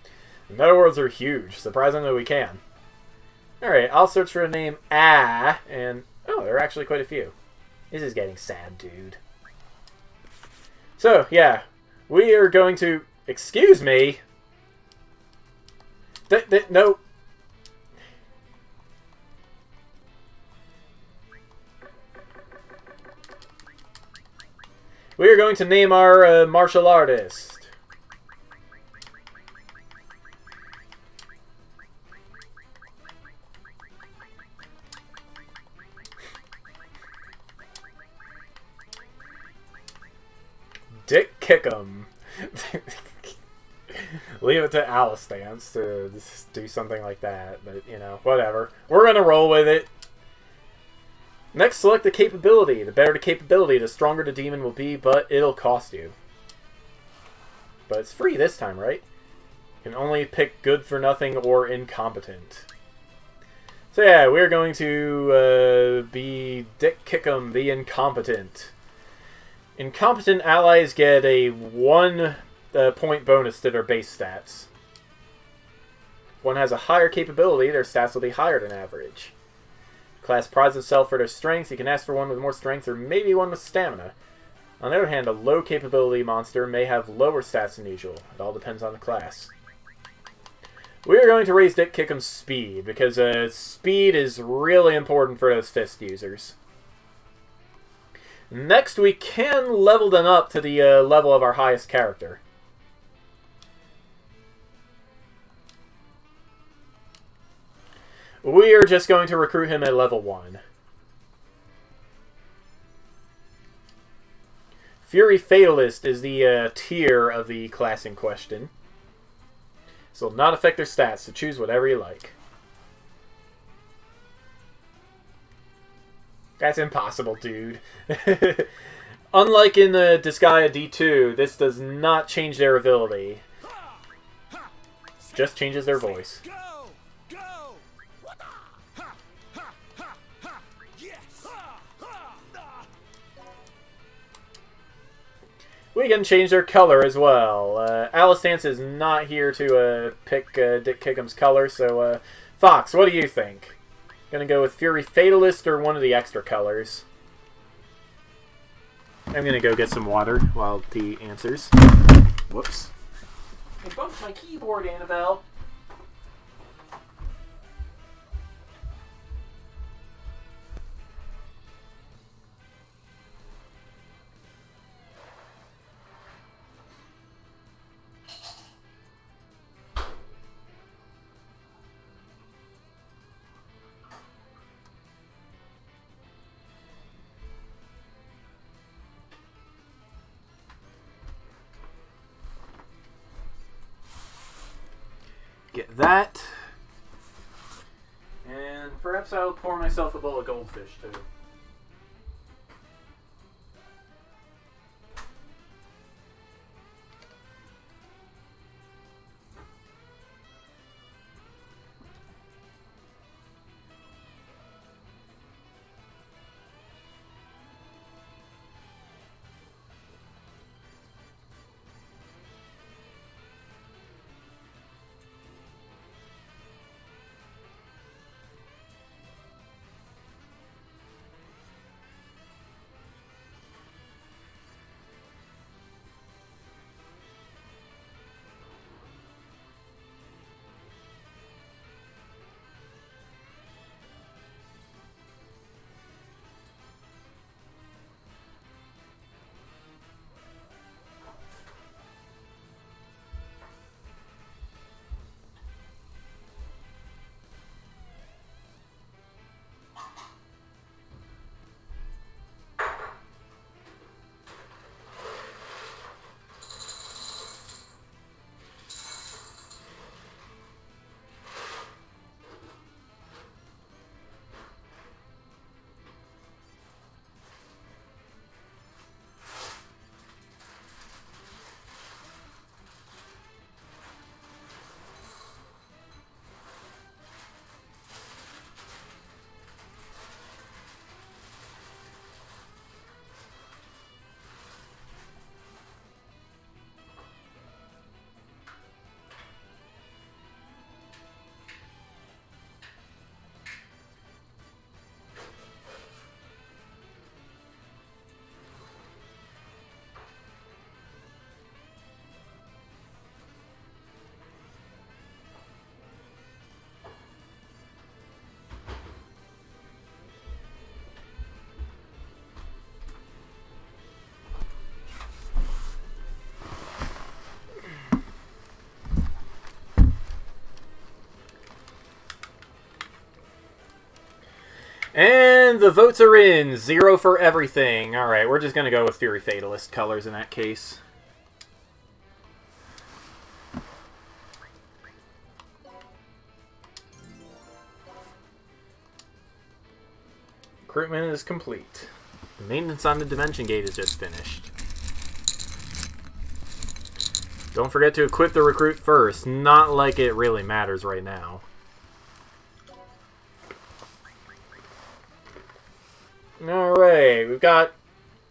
The netherworlds are huge. Surprisingly, we can. Alright, I'll search for a name and... oh, there are actually quite a few. This is getting sad, dude. So, yeah. We are going to... excuse me! No... we are going to name our martial artist. Dick Kickham. Leave it to Alistance to do something like that, but you know, whatever. We're gonna roll with it. Next, select the capability. The better the capability, the stronger the demon will be, but it'll cost you. But it's free this time, right? You can only pick good for nothing or incompetent. So yeah, we're going to be Dick Kickham, the incompetent. Incompetent allies get a 1 point bonus to their base stats. If one has a higher capability, their stats will be higher than average. Class prides itself for their strength. You can ask for one with more strength or maybe one with stamina. On the other hand, a low capability monster may have lower stats than usual. It all depends on the class. We are going to raise Dick Kickham's speed because speed is really important for those fist users. Next, we can level them up to the level of our highest character. We are just going to recruit him at level 1. Fury Fatalist is the tier of the class in question. This will not affect their stats, so choose whatever you like. That's impossible, dude. Unlike in the Disgaea D2, this does not change their ability. Just changes their voice. Go! Go! Ha! Ha! Ha! Ha! Yes! Ha! Ha! We can change their color as well. Alistance is not here to pick Dick Kickham's color, so Fox, what do you think? Gonna go with Fury Fatalist or one of the extra colors? I'm gonna go get some water while T answers. Whoops. I bumped my keyboard, Annabelle. Get that. And perhaps I'll pour myself a bowl of goldfish, too. And the votes are in. 0 for everything. Alright, we're just going to go with Fury Fatalist colors in that case. Recruitment is complete. The maintenance on the Dimension Gate is just finished. Don't forget to equip the recruit first. Not like it really matters right now. Alright, we've got...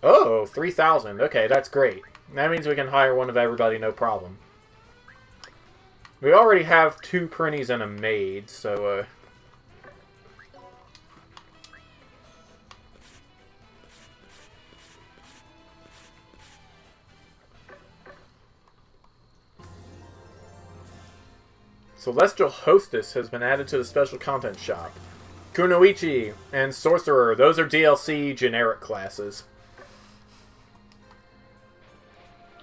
Oh, 3,000. Okay, that's great. That means we can hire one of everybody, no problem. We already have 2 Prinnies and a Maid, so... Celestial Hostess has been added to the special content shop. Kunoichi and Sorcerer, those are DLC generic classes.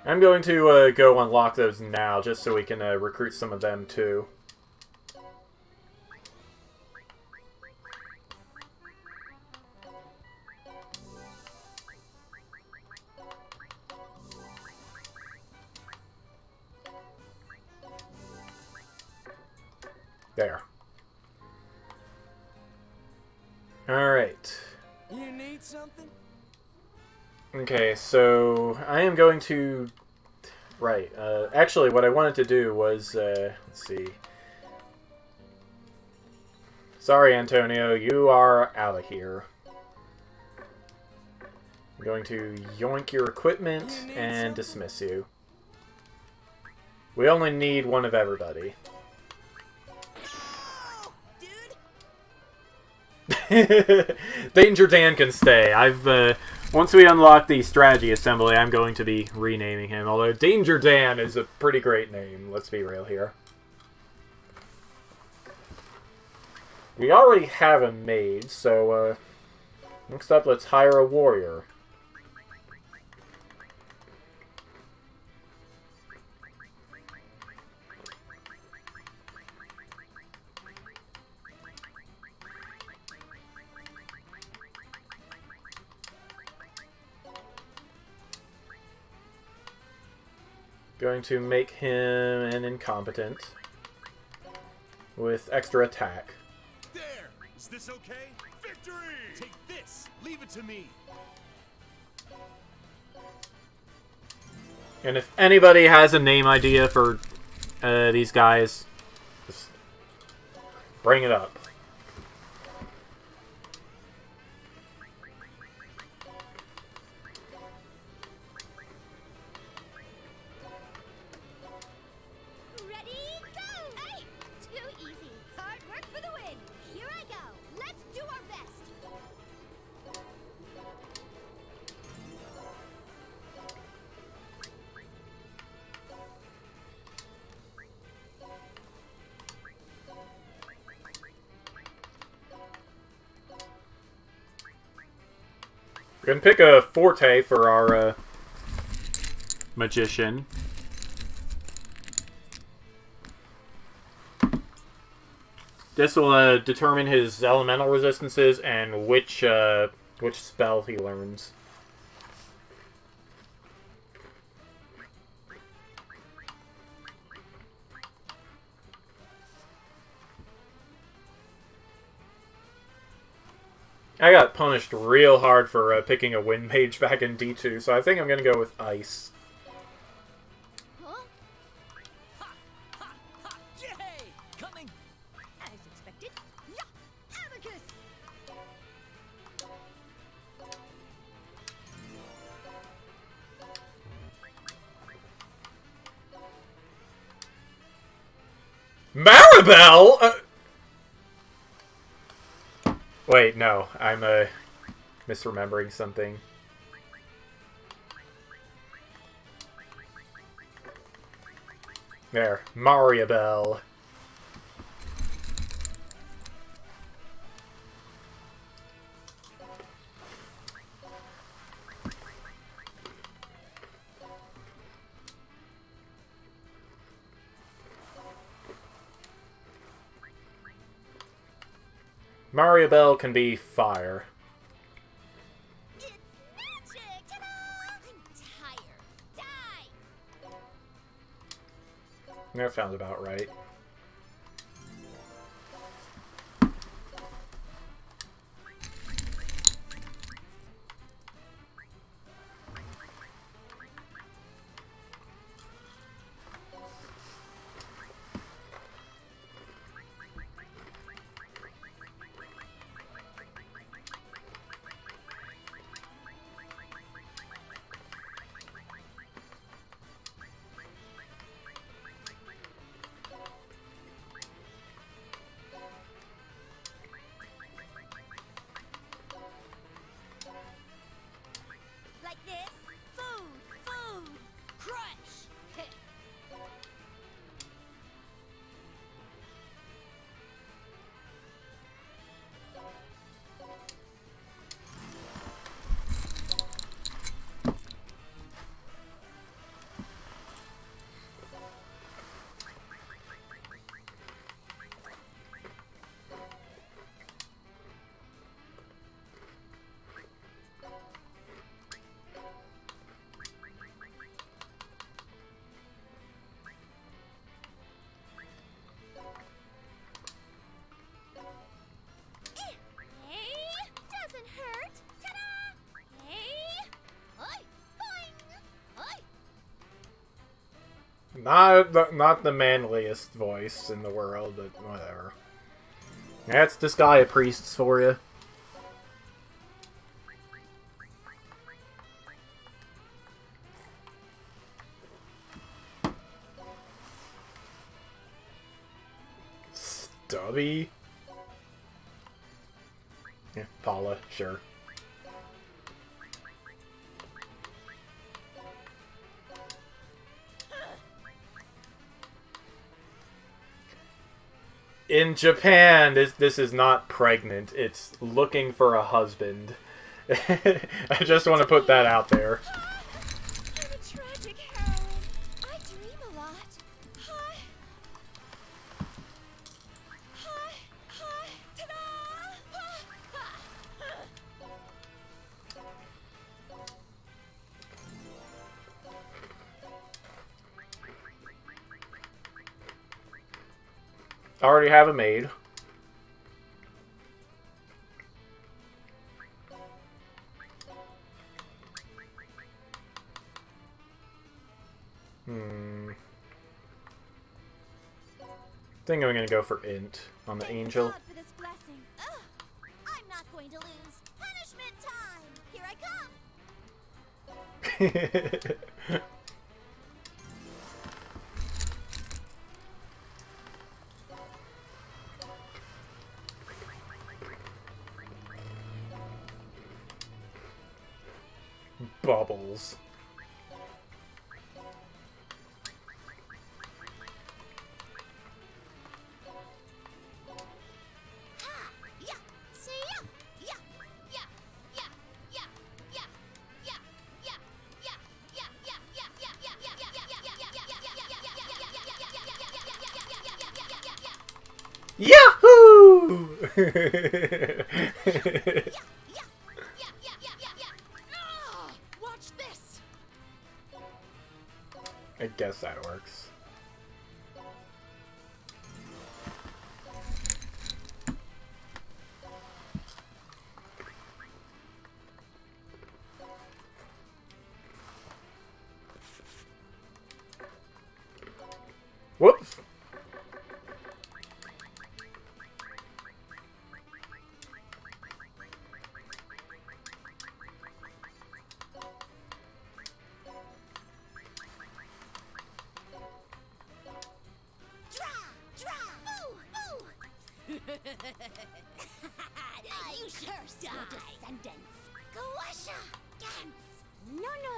I'm going to go unlock those now, just so we can recruit some of them too. There. Alright. You need something? Okay, so I am going to... Right, actually what I wanted to do was, let's see. Sorry, Antonio, you are out of here. I'm going to yoink your equipment and dismiss you. We only need one of everybody. No, dude. Danger Dan can stay. Once we unlock the strategy assembly, I'm going to be renaming him. Although Danger Dan is a pretty great name, let's be real here. We already have a maid, so next up let's hire a warrior. Going to make him an incompetent with extra attack. There! Is this okay? Victory! Take this! Leave it to me! And if anybody has a name idea for these guys, just bring it up. We're going to pick a forte for our magician. This will determine his elemental resistances and which spell he learns. I got punished real hard for picking a wind mage back in D2, so I think I'm going to go with ice. Huh? Ha! Ha! Ha! Yay! Coming! As expected. Yeah! Abacus! Maribel! Wait, no. I'm misremembering something. There. Maribel. Maribel can be fire. It's magic! Ta-da! I'm tired. Die! That sounds about right. Not the manliest voice in the world, but whatever. That's Disgaea priests for you. Stubby. Yeah, Paula, sure. In Japan, this is not pregnant. It's looking for a husband. I just want to put that out there. I'm a tragic heroine. I dream a lot. Hi. Hi. Hi. Ta-da! I already have a maid. I think I'm gonna go for int on the angel. God for this blessing. Ugh, I'm not going to lose. Punishment time. Here I come. Bubbles. Yahoo! Watch this. I guess that works. Whoops. You curse your descendants. Goasha! Gantz! No, no!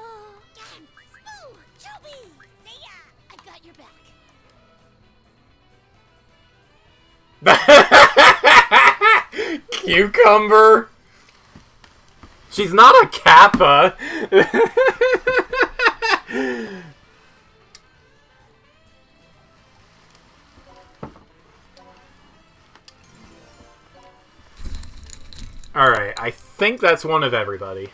Gantz! Boo! Chubby! See ya! I've got your back. Cucumber! She's not a kappa! Alright, I think that's one of everybody.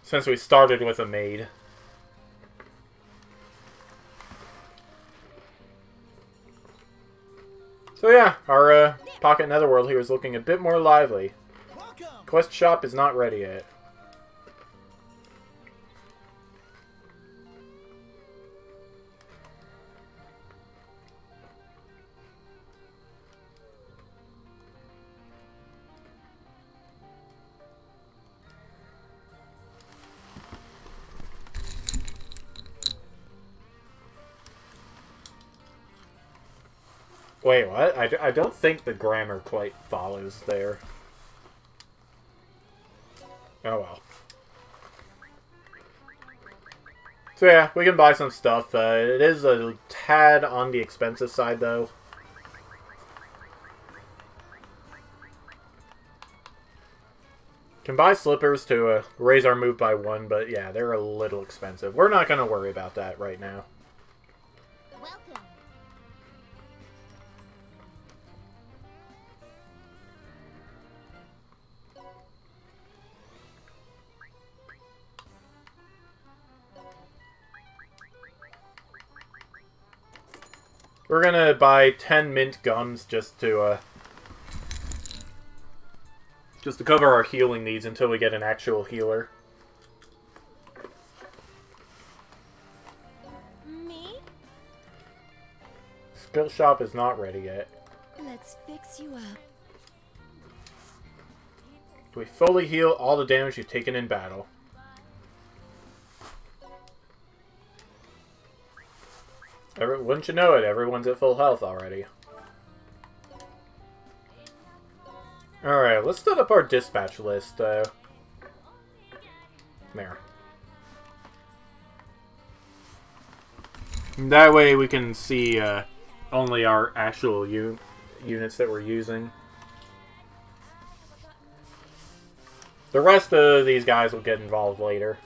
Since we started with a maid. So yeah, our Pocket Netherworld here is looking a bit more lively. Welcome. Quest shop is not ready yet. Wait, what? I don't think the grammar quite follows there. Oh well. So yeah, we can buy some stuff. It is a tad on the expensive side, though. Can buy slippers to raise our move by 1, but yeah, they're a little expensive. We're not going to worry about that right now. Welcome. We're gonna buy 10 mint gums just to cover our healing needs until we get an actual healer. skill shop is not ready yet. Let's fix you up. We fully heal all the damage you've taken in battle. Wouldn't you know it, everyone's at full health already. Alright, let's set up our dispatch list. There. That way we can see only our actual units that we're using. The rest of these guys will get involved later.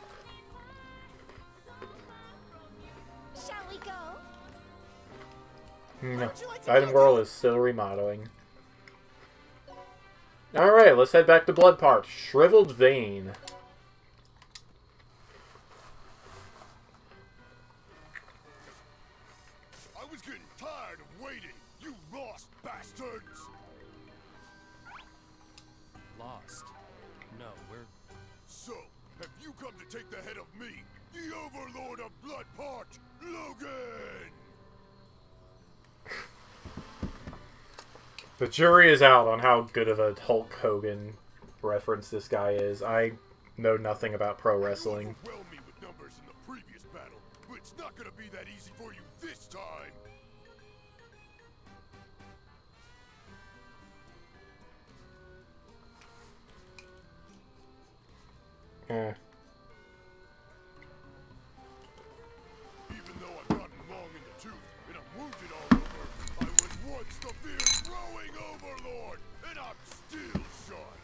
Shall we go? No. Item World is still remodeling. Alright, let's head back to Blood Park. Shriveled Vein. I was getting tired of waiting, you lost bastards! Lost? No, we're... So, have you come to take the head of me, the Overlord of Blood Park, Logan? The jury is out on how good of a Hulk Hogan reference this guy is. I know nothing about pro wrestling. You overwhelmed me with numbers in the previous battle, but it's not gonna be that easy for you this time. Even though I've gotten long in the tooth and I'm wounded all over, I was once the fierce throwing overlord, and I'm still shot.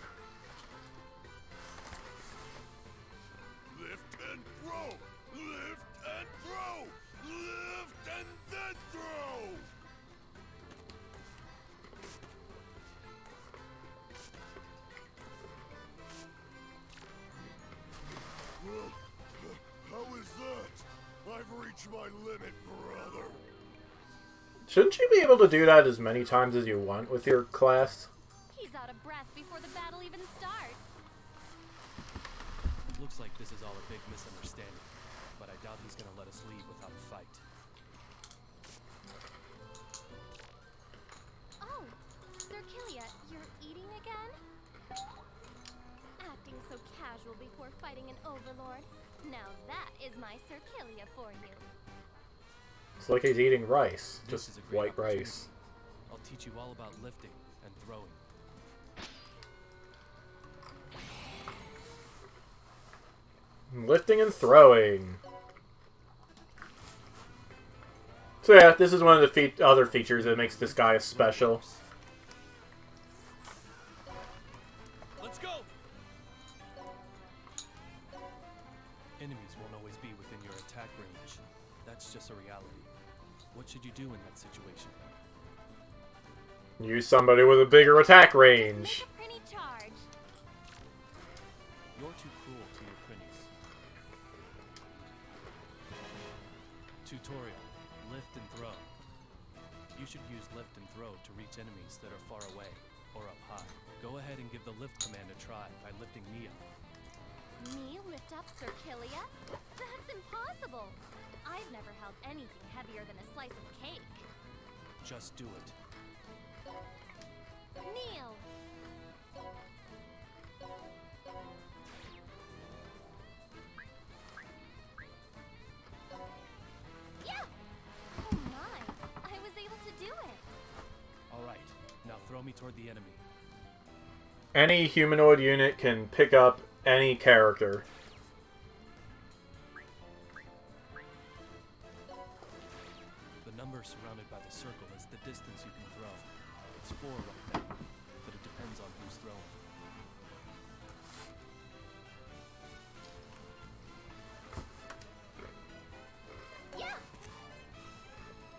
Lift and throw! Lift and throw! Lift and then throw! How is that? I've reached my limit, brother. Shouldn't you be able to do that as many times as you want with your class? He's out of breath before the battle even starts. Looks like this is all a big misunderstanding, but I doubt he's gonna let us leave without a fight. Oh, Sir Killia, you're eating again? Acting so casual before fighting an overlord. Now that is my Sir Killia for you. It's like he's eating rice. This Just is a great white opportunity. rice. I'll teach you all about lifting and throwing. Lifting and throwing. So yeah, this is one of the other features that makes this guy special. Let's go! Enemies won't always be within your attack range. That's just a reality. What should you do in that situation? Use somebody with a bigger attack range. Make a Prinny charge. You're too cruel to your Prinnies. Tutorial. Lift and throw. You should use lift and throw to reach enemies that are far away or up high. Go ahead and give the lift command a try by lifting me up. Me lift up Sir Killia? That's impossible. I've never held anything heavier than a slice of cake. Just do it. Kneel. Yeah! Oh my, I was able to do it. Alright, now throw me toward the enemy. Any humanoid unit can pick up any character. The number surrounded by the circle is the distance you can throw. It's 4 right now, but it depends on who's throwing. Yeah!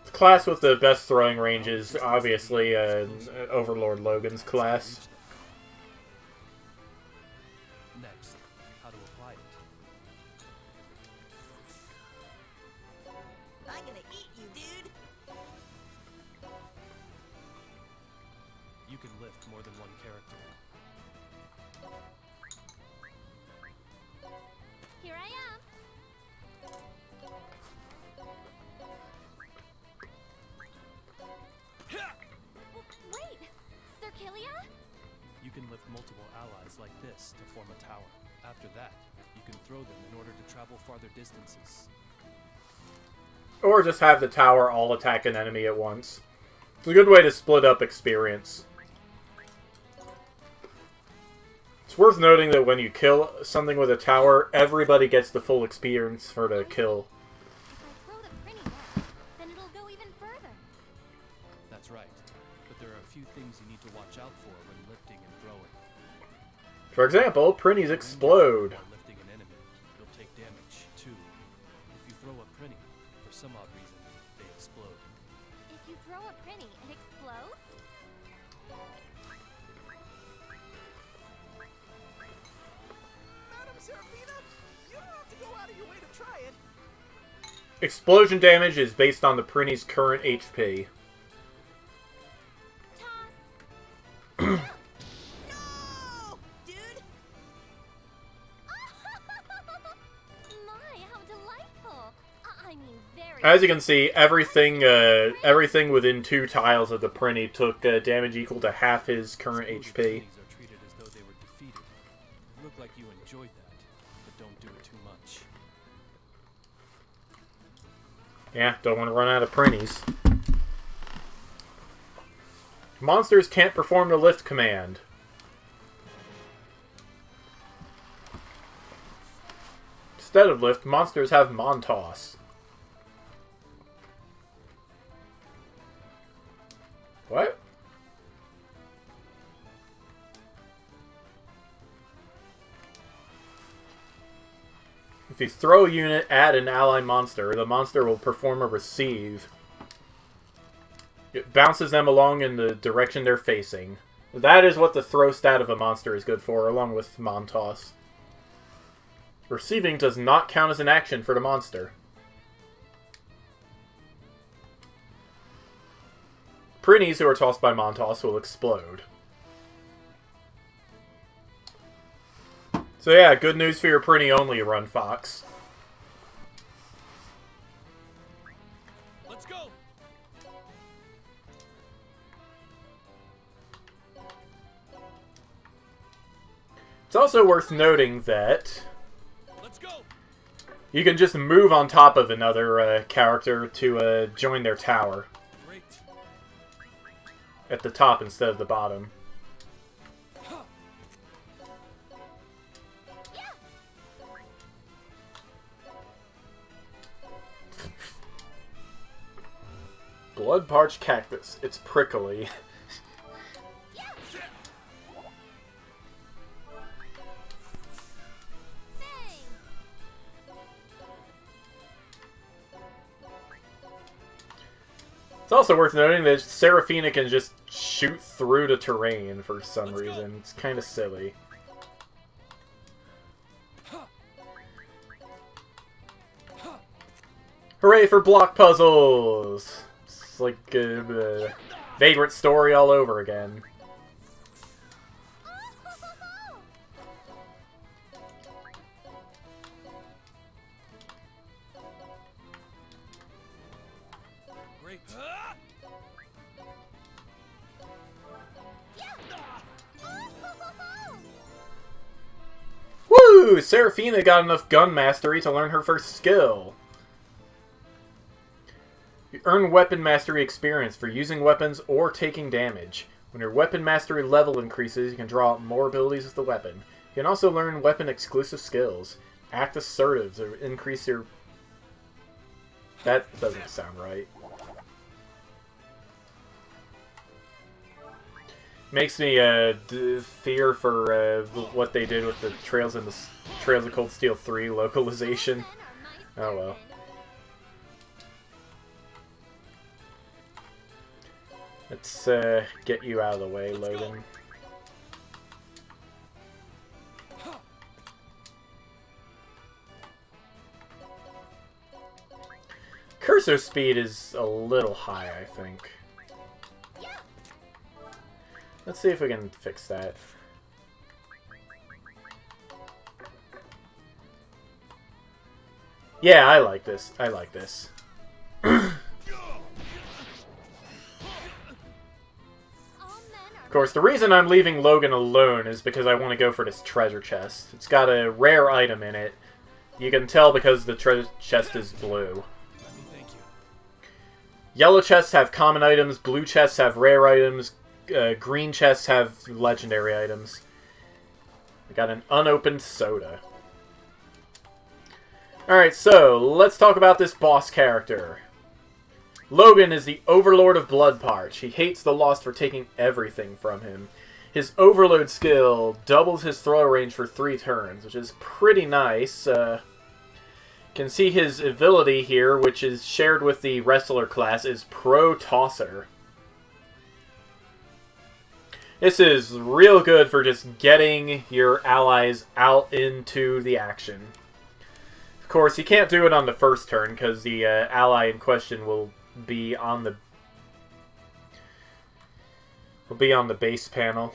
The class with the best throwing range is obviously Overlord Logan's class. Next, how to apply it. I'm gonna eat you, dude. You can lift more than one character. Here I am. pieces like this to form a tower. After that, you can throw them in order to travel farther distances. Or just have the tower all attack an enemy at once. It's a good way to split up experience. It's worth noting that when you kill something with a tower, everybody gets the full experience for the kill. If I throw the Prinny next, then it'll go even further. That's right. But there are a few things you need to watch out for when lifting and throwing. For example, Prinnies explode. While lifting an enemy, you'll take damage, too. If you throw a Prinny, for some odd reason, they explode. If you throw a Prinny, it explodes? Madam Seraphina, you don't have to go out of your way to try it. Explosion damage is based on the Prinny's current HP. Toss! No! Dude! My, how delightful! I mean, very... As you can see, everything within 2 tiles of the Prinny took damage equal to half his current HP. Prinnies are treated as though they were defeated. You look like you enjoyed that, but don't do it too much. Yeah, don't want to run out of Prinnies. Monsters can't perform the lift command. Instead of lift, monsters have Montoss. What? If you throw a unit at an ally monster, the monster will perform a receive. It bounces them along in the direction they're facing. That is what the throw stat of a monster is good for, along with Montoss. Receiving does not count as an action for the monster. Prinnies who are tossed by Montoss will explode. So yeah, good news for your Prinny only run, Fox. Let's go! It's also worth noting that Let's go! you can just move on top of another character to join their tower. Great. At the top instead of the bottom. Blood-parched cactus. It's prickly. It's also worth noting that Seraphina can just shoot through the terrain for some reason. It's kind of silly. Hooray for block puzzles! It's like a Vagrant Story all over again. Great. Woo! Seraphina got enough gun mastery to learn her first skill. You earn weapon mastery experience for using weapons or taking damage. When your weapon mastery level increases, you can draw out more abilities with the weapon. You can also learn weapon exclusive skills. Act assertive to increase your... That doesn't sound right. Makes me fear for what they did with the Trails of Cold Steel 3 localization. Oh well. Let's get you out of the way, Logan. Cursor speed is a little high, I think. Let's see if we can fix that. Yeah, I like this. I like this. course, the reason I'm leaving Logan alone is because I want to go for this treasure chest. It's got a rare item in it. You can tell because the treasure chest is blue. Let me thank you. Yellow chests have common items, blue chests have rare items, green chests have legendary items. I got an unopened soda. Alright, so let's talk about this boss character. Logan is the Overlord of Bloodparch. He hates the Lost for taking everything from him. His Overload skill doubles his throw range for 3 turns, which is pretty nice. Can see his ability here, which is shared with the Wrestler class, is Pro Tosser. This is real good for just getting your allies out into the action. Of course, you can't do it on the first turn, because the ally in question will be on the base panel.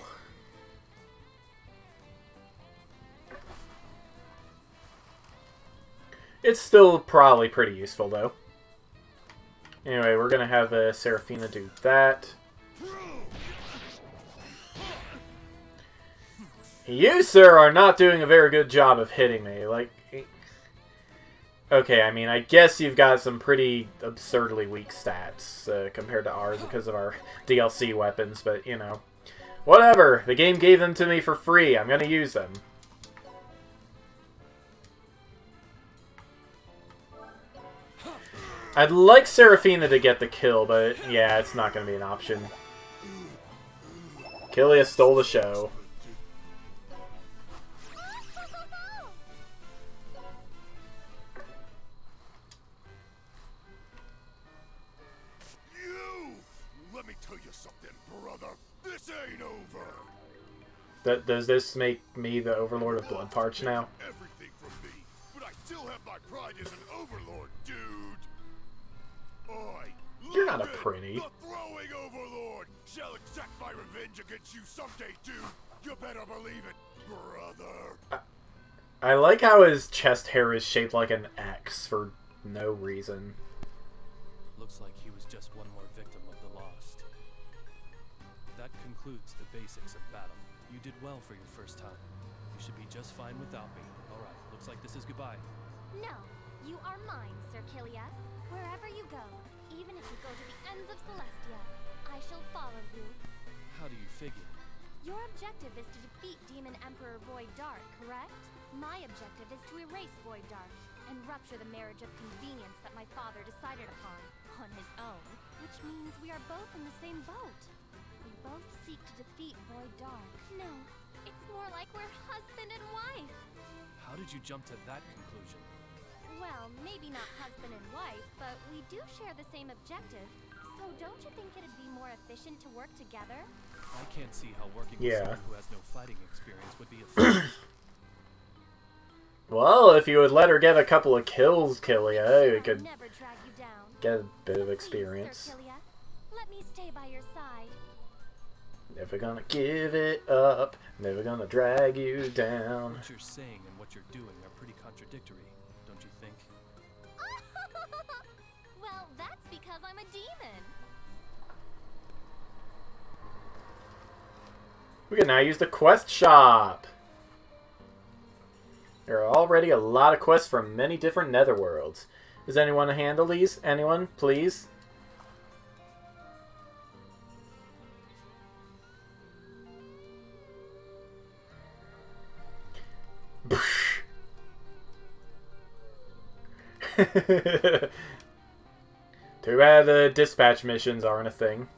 It's still probably pretty useful though. Anyway, we're gonna have Seraphina do that. You, sir, are not doing a very good job of hitting me. Like, okay, I mean, I guess you've got some pretty absurdly weak stats compared to ours because of our DLC weapons, but, you know. Whatever, the game gave them to me for free, I'm gonna use them. I'd like Seraphina to get the kill, but yeah, it's not gonna be an option. Killia stole the show. Does this make me the Overlord of Bloodparch now? Everything from me, but I still have my pride as an Overlord, dude. You're not a Prinny. The throwing Overlord shall exact my revenge against you someday, dude. You better believe it, brother. I like how his chest hair is shaped like an X for no reason. Looks like he was just one more victim of the Lost. That concludes the basics of battle. You did well for your first time. You should be just fine without me. Alright, looks like this is goodbye. No, you are mine, Sir Killia. Wherever you go, even if you go to the ends of Celestia, I shall follow you. How do you figure? Your objective is to defeat Demon Emperor Void Dark, correct? My objective is to erase Void Dark and rupture the marriage of convenience that my father decided upon on his own, which means we are both in the same boat. We both seek to defeat Void Dark. No, it's more like we're husband and wife. How did you jump to that conclusion? Well, maybe not husband and wife, but we do share the same objective. So don't you think it'd be more efficient to work together? I can't see how working with someone who has no fighting experience would be efficient. Well, if you would let her get a couple of kills, Killia, we could never drag you down. get a bit of experience. Please, Sir Killia, let me stay by your side. Never gonna give it up, never gonna drag you down. What you're saying and what you're doing are pretty contradictory, don't you think? Well, that's because I'm a demon. We can now use the quest shop. There are already a lot of quests from many different netherworlds. Does anyone handle these? Anyone, please? Too bad the dispatch missions aren't a thing.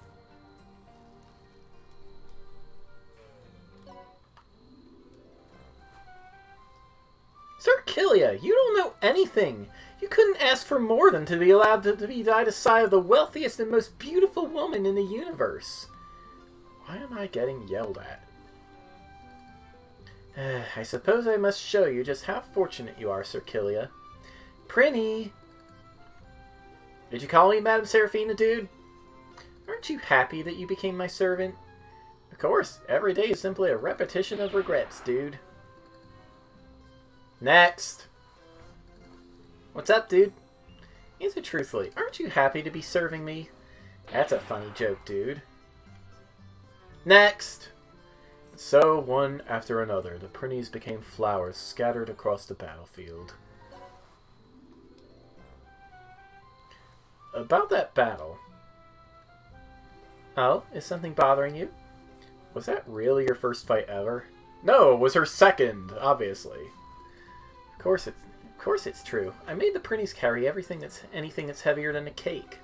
Sir Killia, you don't know anything. You couldn't ask for more than to be allowed to be by the side of the wealthiest and most beautiful woman in the universe. Why am I getting yelled at? I suppose I must show you just how fortunate you are, Sir Killia. Prinny! Did you call me Madam Seraphina, dude? Aren't you happy that you became my servant? Of course, every day is simply a repetition of regrets, dude. Next! What's up, dude? Answer truthfully, aren't you happy to be serving me? That's a funny joke, dude. Next! So, one after another, the Prinnies became flowers scattered across the battlefield. About that battle. Oh, is something bothering you? Was that really your first fight ever? No, it was her second, obviously. Of course it's true. I made the Prinnies carry anything that's heavier than a cake.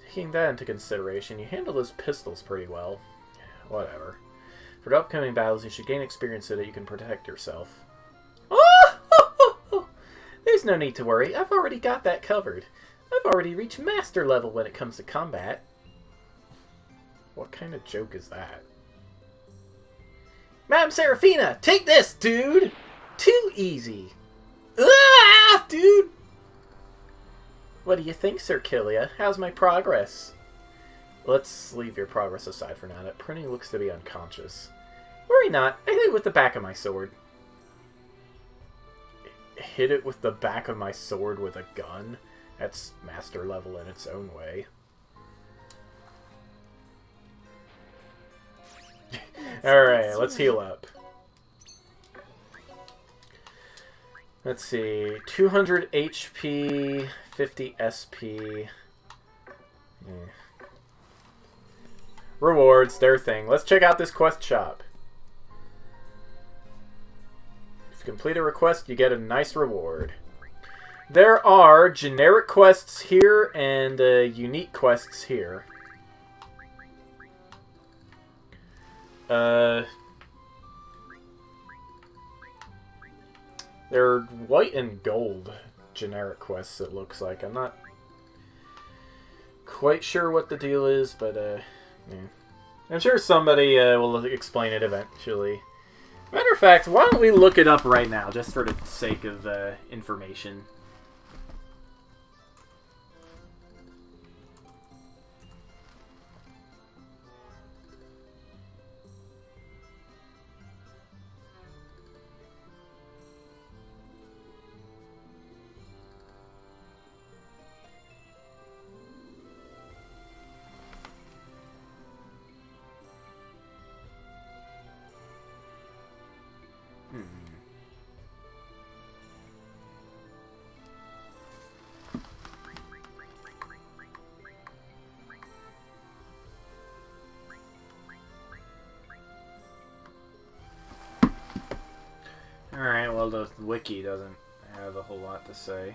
Taking that into consideration, you handle those pistols pretty well. Whatever. For the upcoming battles, you should gain experience so that you can protect yourself. Oh! There's no need to worry. I've already got that covered. I've already reached master level when it comes to combat. What kind of joke is that? Madam Seraphina, take this, dude! Too easy. Ah, dude! What do you think, Sir Killia? How's my progress? Let's leave your progress aside for now. That Prinny looks to be unconscious. Worry not. I hit it with the back of my sword. Hit it with the back of my sword with a gun? That's master level in its own way. Alright, let's heal up. Let's see. 200 HP, 50 SP. Yeah. Rewards, their thing. Let's check out this quest shop. If you complete a request, you get a nice reward. There are generic quests here and unique quests here. They're white and gold generic quests, it looks like. I'm not quite sure what the deal is, but yeah. I'm sure somebody will explain it eventually. Matter of fact, why don't we look it up right now, just for the sake of information. Alright, well, the wiki doesn't have a whole lot to say.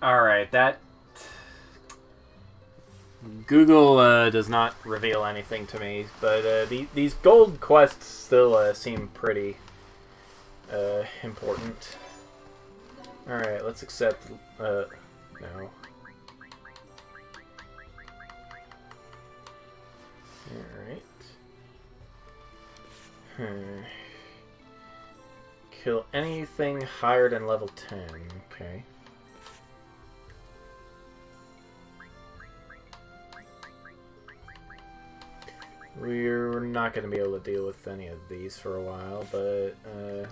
Alright, that... Google does not reveal anything to me, but these gold quests still seem pretty important. Alright, let's accept... no. Alright. Kill anything higher than level 10, okay. We're not going to be able to deal with any of these for a while, but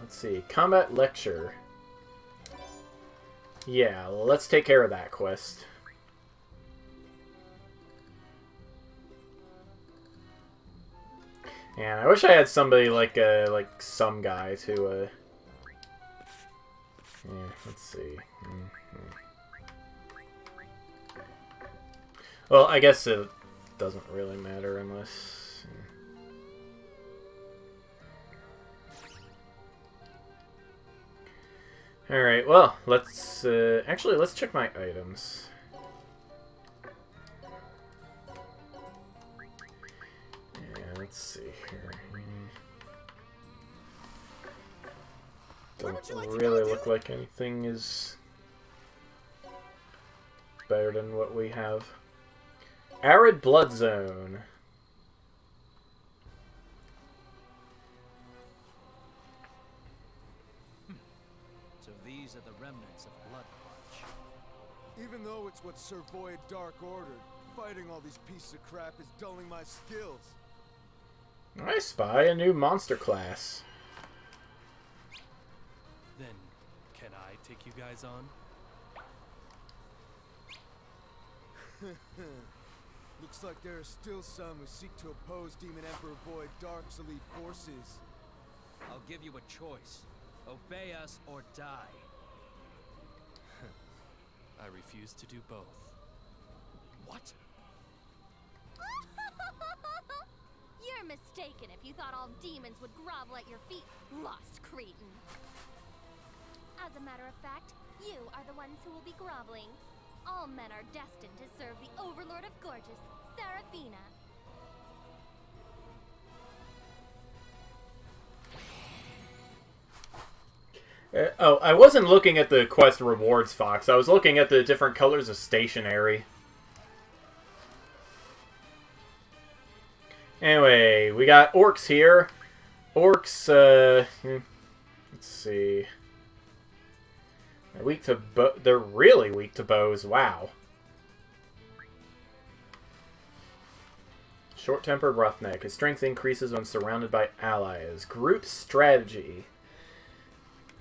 let's see. Combat Lecture. Yeah, well, let's take care of that quest. And I wish I had somebody like some guy to yeah, let's see. Well, I guess it doesn't really matter unless... Alright, well, let's... actually, let's check my items. Yeah, let's see here. Doesn't really look like anything is better than what we have. Arid Blood Zone. So these are the remnants of Blood March. Even though it's what Sir Void Dark ordered, fighting all these pieces of crap is dulling my skills. I spy a new monster class. Then, can I take you guys on? Looks like there are still some who seek to oppose Demon Emperor Void Dark's elite forces. I'll give you a choice. Obey us or die. I refuse to do both. What? You're mistaken if you thought all demons would grovel at your feet, lost cretin. As a matter of fact, you are the ones who will be groveling. All men are destined to serve the Overlord of Gorgeous, Seraphina. Oh, I wasn't looking at the quest rewards, Fox. I was looking at the different colors of stationery. Anyway, we got orcs here. Orcs, let's see. They're weak to they're really weak to bows. Wow. Short-tempered roughneck. His strength increases when surrounded by allies. Group strategy.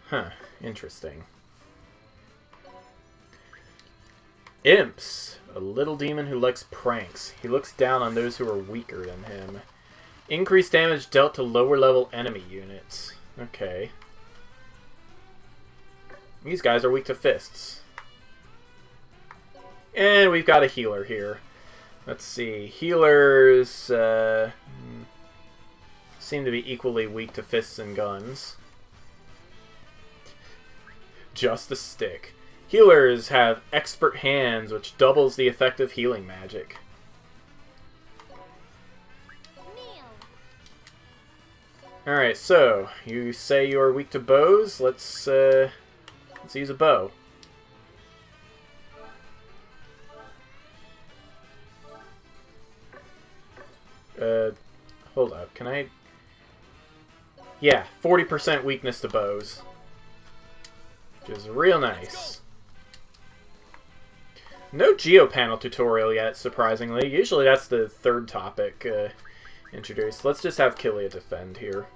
Huh. Interesting. Imps. A little demon who likes pranks. He looks down on those who are weaker than him. Increased damage dealt to lower-level enemy units. Okay. These guys are weak to fists. And we've got a healer here. Let's see. Healers seem to be equally weak to fists and guns. Just a stick. Healers have expert hands, which doubles the effective healing magic. Alright, so, you say you are weak to bows. Let's use a bow. Hold up. Can I... Yeah, 40% weakness to bows. Which is real nice. No geopanel tutorial yet, surprisingly. Usually that's the third topic introduced. Let's just have Killia defend here.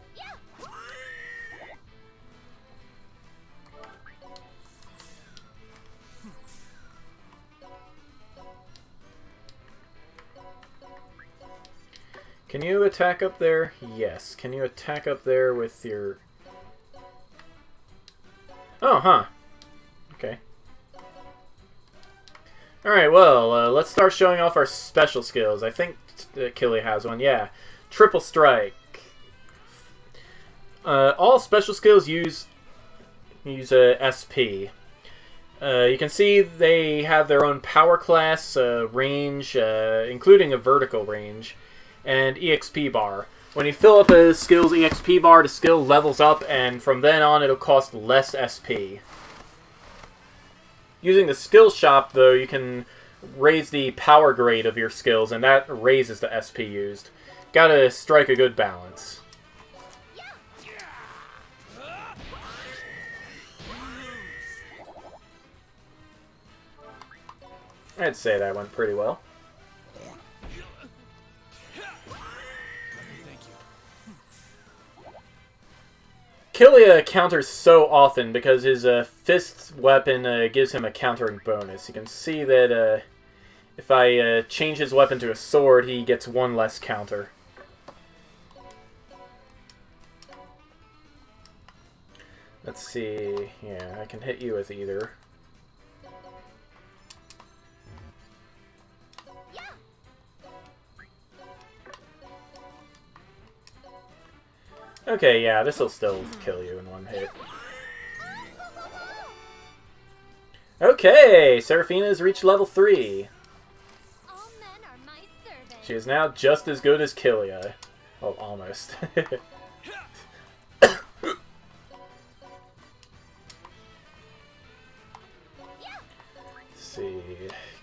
Can you attack up there? Yes. Can you attack up there with your... Oh, huh. Okay. Alright, well, let's start showing off our special skills. I think Killia has one. Yeah. Triple Strike. All special skills use SP. You can see they have their own power class, range, including a vertical range, and EXP bar. When you fill up a skill's EXP bar, the skill levels up, and from then on it'll cost less SP. Using the skill shop, though, you can raise the power grade of your skills, and that raises the SP used. Gotta strike a good balance. I'd say that went pretty well. Killia counters so often because his fist weapon gives him a countering bonus. You can see that if I change his weapon to a sword, he gets one less counter. Let's see. Yeah, I can hit you with either. Okay, yeah, this'll still kill you in one hit. Okay, Seraphina has reached level 3. All men are my servants. She is now just as good as Killia. Well, almost.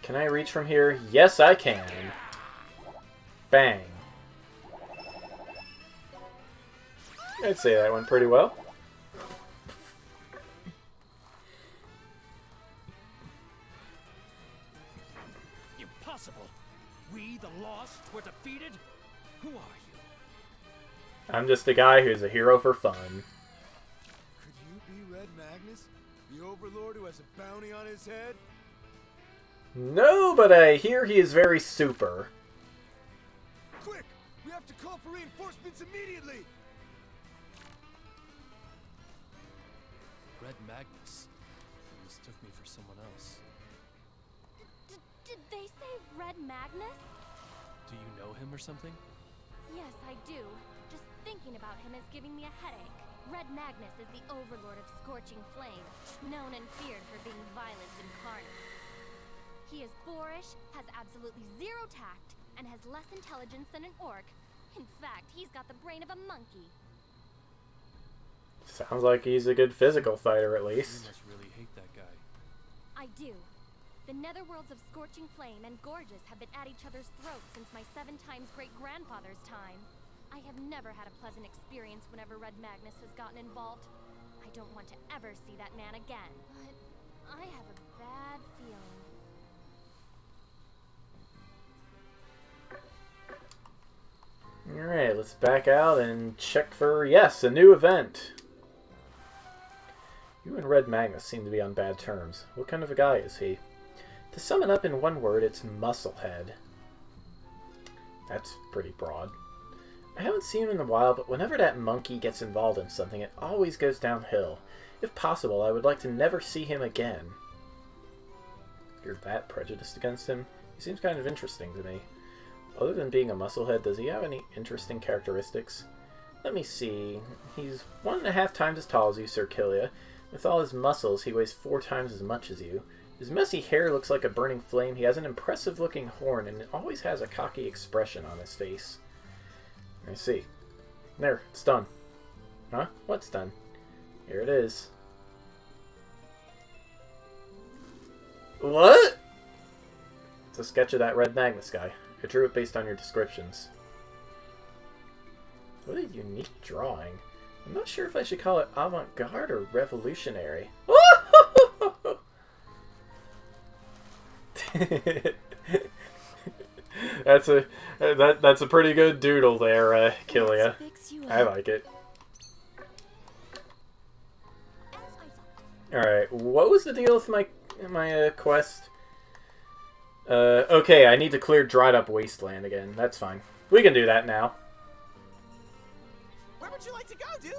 Can I reach from here? Yes, I can. Bang. I'd say that went pretty well. Impossible! We, the Lost, were defeated? Who are you? I'm just a guy who's a hero for fun. Could you be Red Magnus? The Overlord who has a bounty on his head? No, but I hear he is very super. Quick! We have to call for reinforcements immediately! Red Magnus. They mistook me for someone else. Did they say Red Magnus? Do you know him or something? Yes, I do. Just thinking about him is giving me a headache. Red Magnus is the overlord of Scorching Flame, known and feared for being violence incarnate. He is boorish, has absolutely zero tact, and has less intelligence than an orc. In fact, he's got the brain of a monkey. Sounds like he's a good physical fighter, at You least. must really hate that guy. I do. The netherworlds of Scorching Flame and Gorgeous have been at each other's throats since my 7 times great-grandfather's time. I have never had a pleasant experience whenever Red Magnus has gotten involved. I don't want to ever see that man again. But I have a bad feeling. Alright, let's back out and check for, yes, a new event. You and Red Magnus seem to be on bad terms. What kind of a guy is he? To sum it up in one word, it's Musclehead. That's pretty broad. I haven't seen him in a while, but whenever that monkey gets involved in something, it always goes downhill. If possible, I would like to never see him again. You're that prejudiced against him? He seems kind of interesting to me. Other than being a musclehead, does he have any interesting characteristics? Let me see. He's 1.5 times as tall as you, Sir Killia. With all his muscles, he weighs 4 times as much as you. His messy hair looks like a burning flame. He has an impressive-looking horn, and always has a cocky expression on his face. I see. There, it's done. Huh? What's done? Here it is. What? It's a sketch of that Red Magnus guy. I drew it based on your descriptions. What a unique drawing. I'm not sure if I should call it avant-garde or revolutionary. That's a pretty good doodle there, Killia. I like it. Alright, what was the deal with my quest? Okay, I need to clear dried up wasteland again. That's fine. We can do that now. Where would you like to go, dude?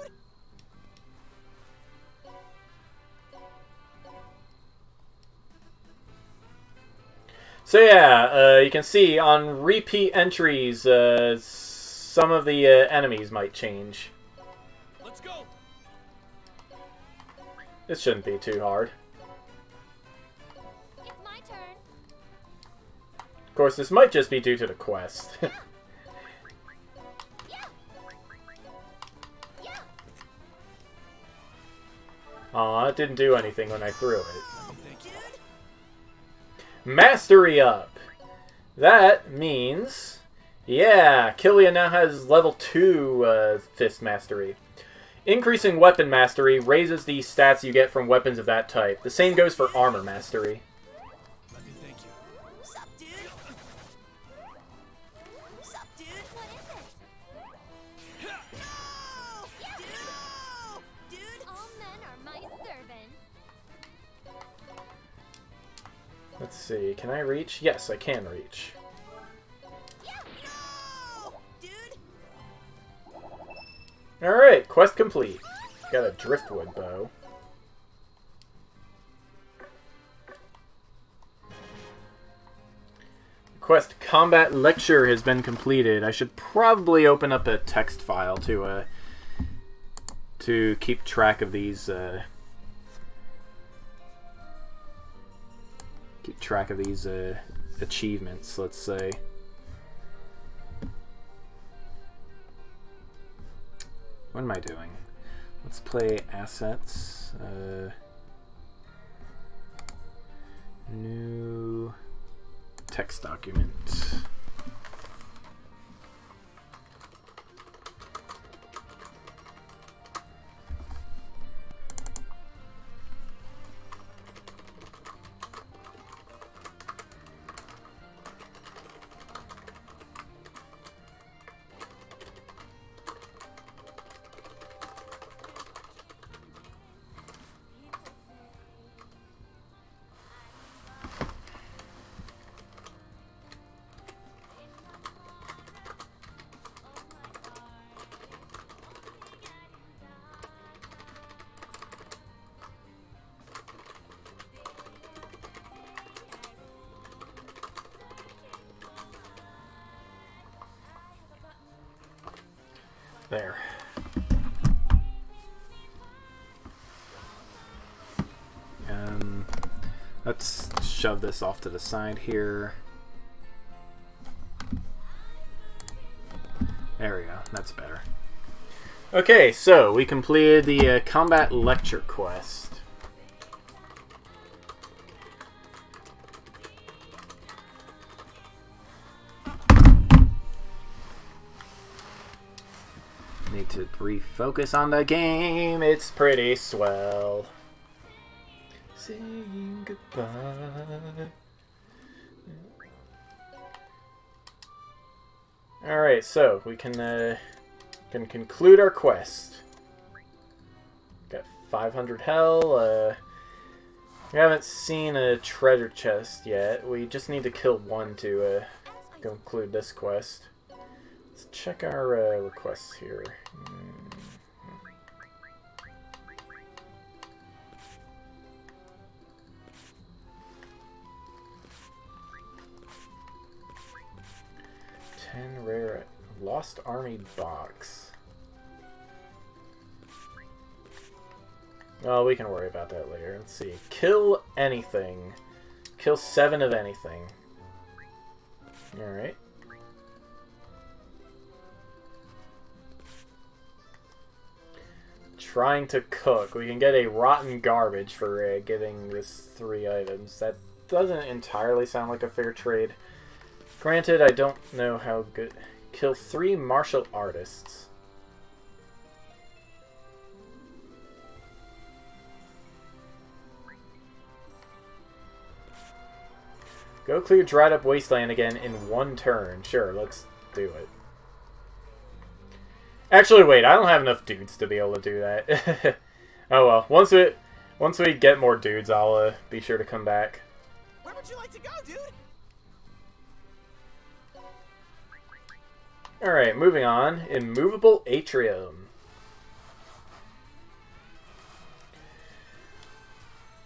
So yeah, you can see on repeat entries, some of the enemies might change. Let's go! This shouldn't be too hard. It's my turn. Of course, this might just be due to the quest. Yeah. Yeah. Aw, it didn't do anything when I threw it. Thank you. Mastery up! That means... Yeah, Killia now has level 2 Fist Mastery. Increasing Weapon Mastery raises the stats you get from weapons of that type. The same goes for Armor Mastery. Let me thank you. Sup, dude? Sup, dude? What is it? No! Dude! No! Dude! All men are my servants. Let's see, can I reach? Yes, I can reach. No! Dude! Alright, quest complete. Got a driftwood bow. Quest combat lecture has been completed. I should probably open up a text file to keep track of these achievements, let's say. What am I doing? Let's play assets. New text document. There. Let's shove this off to the side here. There we go. That's better. Okay, so we completed the combat lecture quest. Need to refocus on the game. It's pretty swell. Saying goodbye. Alright, so we can conclude our quest. Got 500 hell. We haven't seen a treasure chest yet. We just need to kill one to conclude this quest. Let's check our requests here. 10 rare Lost Army box. Oh, we can worry about that later. Let's see. Kill anything. Kill 7 of anything. Alright. Trying to cook. We can get a rotten garbage for getting this 3 items. That doesn't entirely sound like a fair trade. Granted, I don't know how good... Kill 3 martial artists. Go clear dried up wasteland again in 1 turn. Sure, let's do it. Actually, wait, I don't have enough dudes to be able to do that. Oh well, once we get more dudes, I'll be sure to come back. Where would you like to go, dude? Alright, moving on. Immovable Atrium.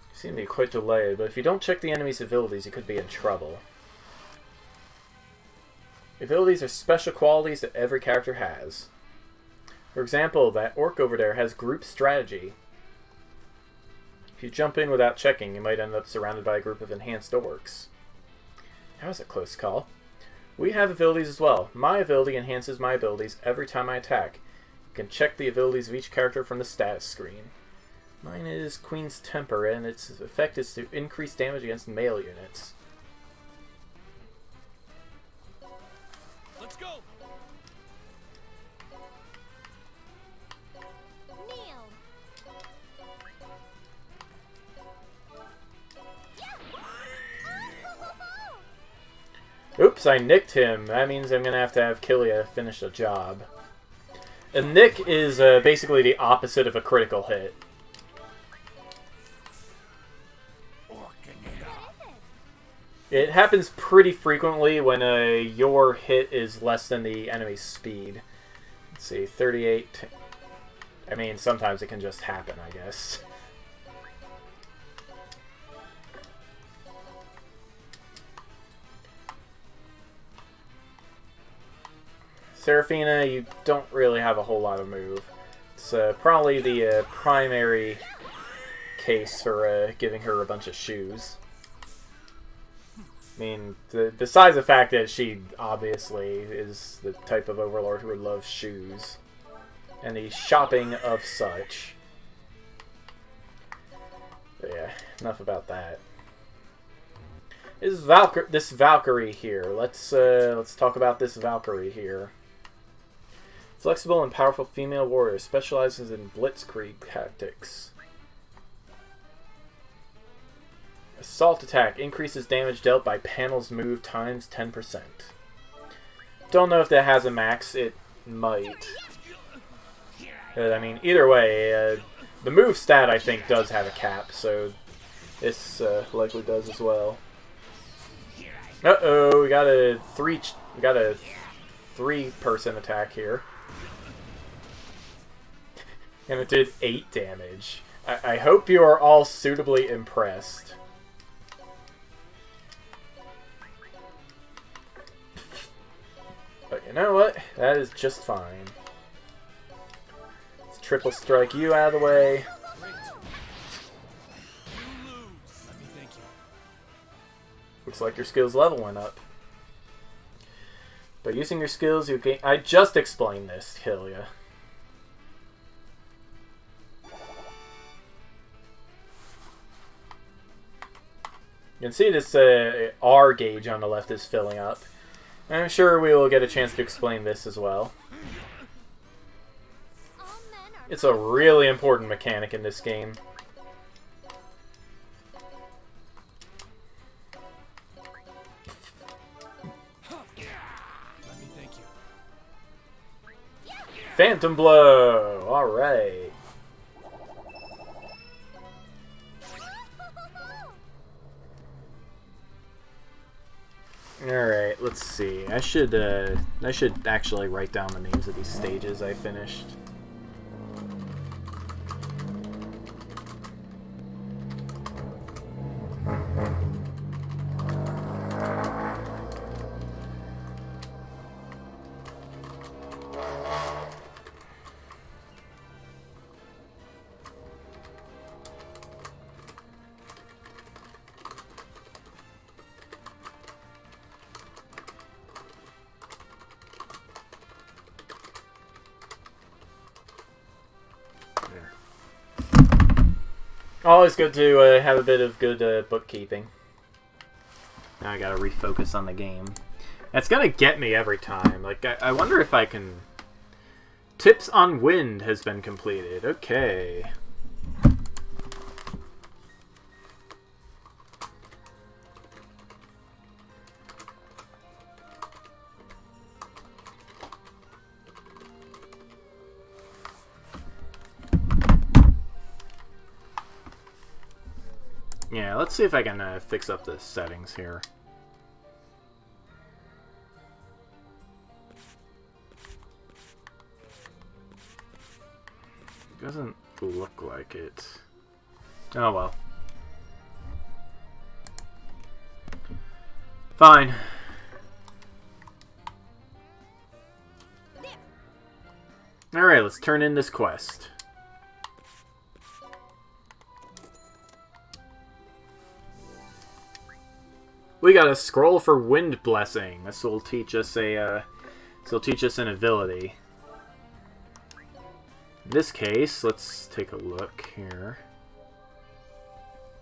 You seem to be quite delayed, but if you don't check the enemy's abilities, you could be in trouble. Abilities are special qualities that every character has. For example, that orc over there has group strategy. If you jump in without checking, you might end up surrounded by a group of enhanced orcs. That was a close call. We have abilities as well. My ability enhances my abilities every time I attack. You can check the abilities of each character from the status screen. Mine is Queen's Temper, and its effect is to increase damage against melee units. Let's go! Kneel. Oops, I nicked him. That means I'm going to have Killia finish the job. A nick is basically the opposite of a critical hit. It happens pretty frequently when your hit is less than the enemy's speed. Let's see, 38... I mean, sometimes it can just happen, I guess. Seraphina, you don't really have a whole lot of move. It's probably the primary case for giving her a bunch of shoes. I mean, besides the fact that she obviously is the type of overlord who would love shoes. And the shopping of such. But yeah, enough about that. This Valkyrie here. Let's talk about this Valkyrie here. Flexible and powerful female warrior, specializes in blitzkrieg tactics. Assault attack increases damage dealt by panels moved times 10%. Don't know if that has a max. It might. I mean, either way, the move stat I think does have a cap, so this likely does as well. Uh-oh, we got a three-person attack here. And it did 8 damage. I hope you are all suitably impressed. But you know what? That is just fine. Let's triple strike you out of the way. Looks like your skills level went up. By using your skills, you gain... I just explained this, Killia. You can see this R gauge on the left is filling up. And I'm sure we will get a chance to explain this as well. It's a really important mechanic in this game. Phantom Blow! Alright. Alright, let's see. I should actually write down the names of these stages I finished. Always good to have a bit of good bookkeeping. Now I gotta refocus on the game. That's gonna get me every time. Like, I wonder if I can... Tips on Wind has been completed. Okay. Yeah, let's see if I can fix up the settings here. Doesn't look like it. Oh well. Fine. Alright, let's turn in this quest. We got a scroll for Wind Blessing. This will teach us an ability. In this case, let's take a look here.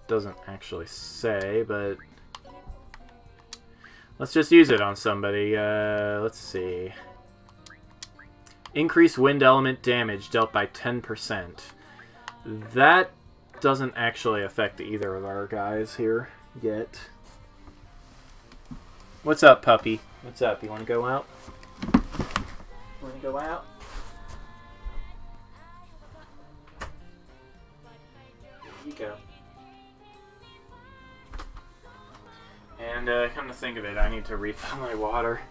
Doesn't actually say, but let's just use it on somebody. Let's see. Increase wind element damage dealt by 10%. That doesn't actually affect either of our guys here yet. What's up, puppy? What's up? You want to go out? Want to go out? Here you go. And come to think of it, I need to refill my water.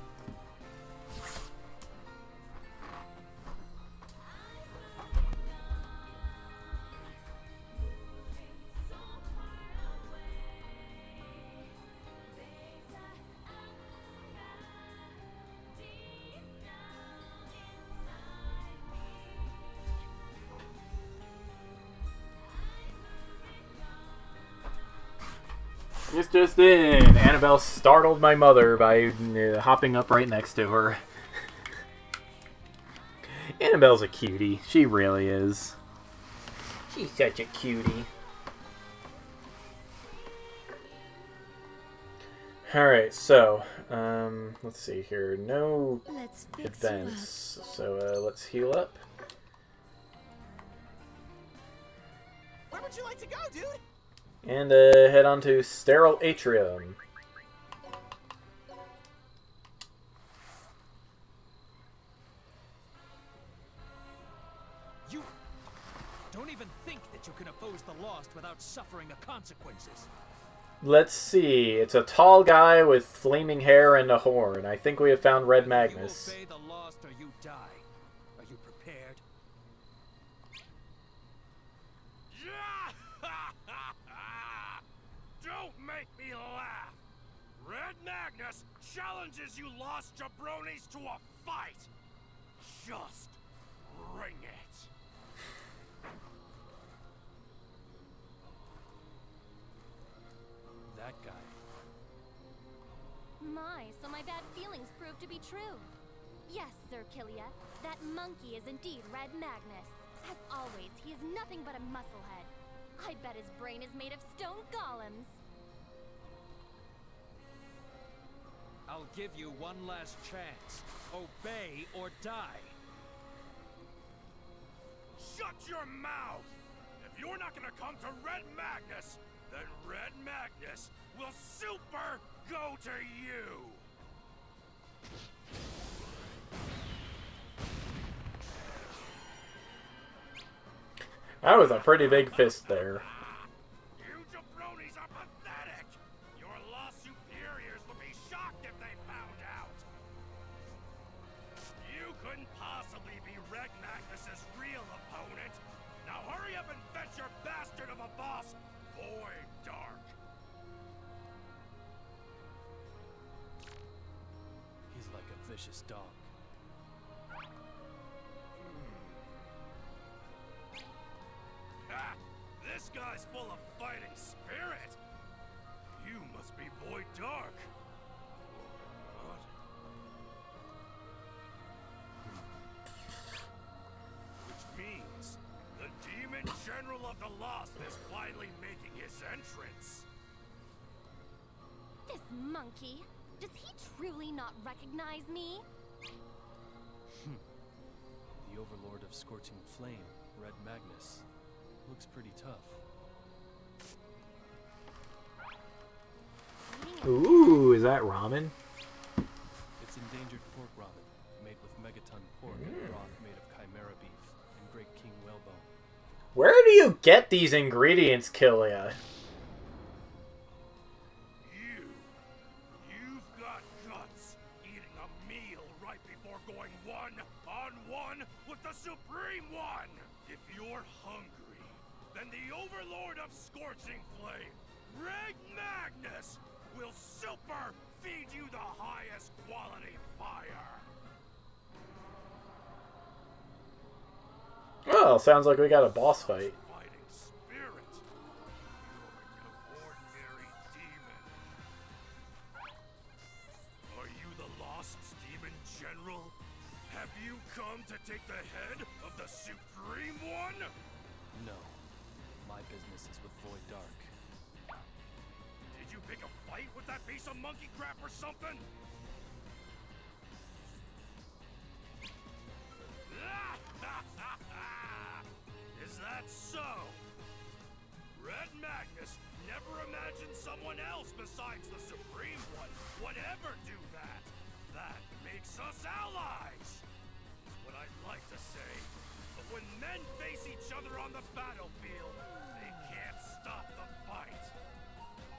This just in. Annabelle startled my mother by hopping up right next to her. Annabelle's a cutie. She really is. She's such a cutie. Alright, so, let's see here. No Let's fix events. So, let's heal up. Where would you like to go, dude? And head on to Sterile Atrium. You don't even think that you can oppose the Lost without suffering the consequences. Let's see. It's a tall guy with flaming hair and a horn. I think we have found Red Magnus. You obey the Lost or you die. Are you prepared? Don't make me laugh! Red Magnus challenges you lost jabronis to a fight! Just bring it! That guy. My, so my bad feelings proved to be true. Yes, Sir Killia, that monkey is indeed Red Magnus. As always, he is nothing but a musclehead. I bet his brain is made of stone golems. I'll give you one last chance. Obey or die. Shut your mouth! If you're not gonna come to Red Magnus, then Red Magnus will super go to you! That was a pretty big fist there. You jabronis are pathetic! Your lost superiors would be shocked if they found out! You couldn't possibly be Red Magnus's real opponent! Now hurry up and fetch your bastard of a boss, Void Dark! He's like a vicious dog. Ah, this guy's full of fighting spirit! You must be Void Dark! What? Which means the Demon General of the Lost is finally making his entrance! This monkey, does he truly not recognize me? The Overlord of Scorching Flame, Red Magnus. Looks pretty tough. Ooh, is that ramen? It's endangered pork ramen, made with megaton pork and broth made of chimera beef and Great King whalebone. Where do you get these ingredients, Killia? You've got guts, eating a meal right before going one-on-one with the Supreme One! If you're hungry, then the Overlord of Scorching Flame, Red Magnus, will super feed you the highest quality fire! Well, sounds like we got a boss fight. Fighting spirit. You're no ordinary demon. Are you the Lost's Demon General? Have you come to take the head of the Supreme One? No. My business is with Void Dark. Did you pick a fight with that piece of monkey crap or something? Is that so? Red Magnus never imagined someone else besides the Supreme One would ever do that. That makes us allies. Is what I'd like to say. But when men face each other on the battlefield, they can't stop the fight.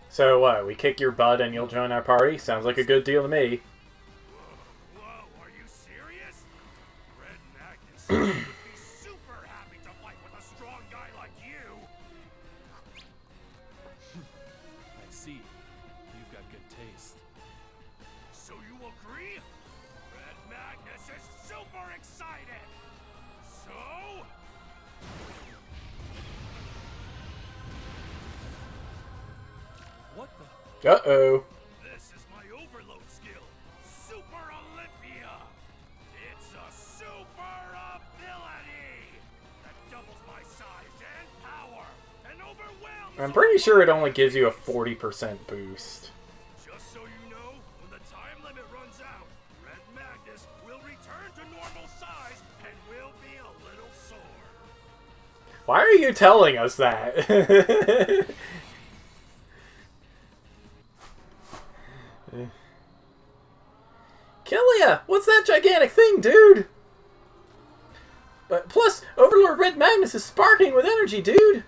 So what, we kick your butt and you'll join our party? Sounds like a good deal to me. Whoa, are you serious? Red Magnus would be super happy to fight with a strong guy like you. I see. You've got good taste. So you agree? Red Magnus is super excited. So? What the? Uh-oh. This is my overload skill, Super Olympia. It's a super ability that doubles my size and power and overwhelms. I'm pretty sure it only gives you a 40% boost. Just so you thins out, Red Magnus will return to normal size and will be a little sore. Why are you telling us that? Killia! What's that gigantic thing, dude? But plus, Overlord Red Magnus is sparking with energy, dude!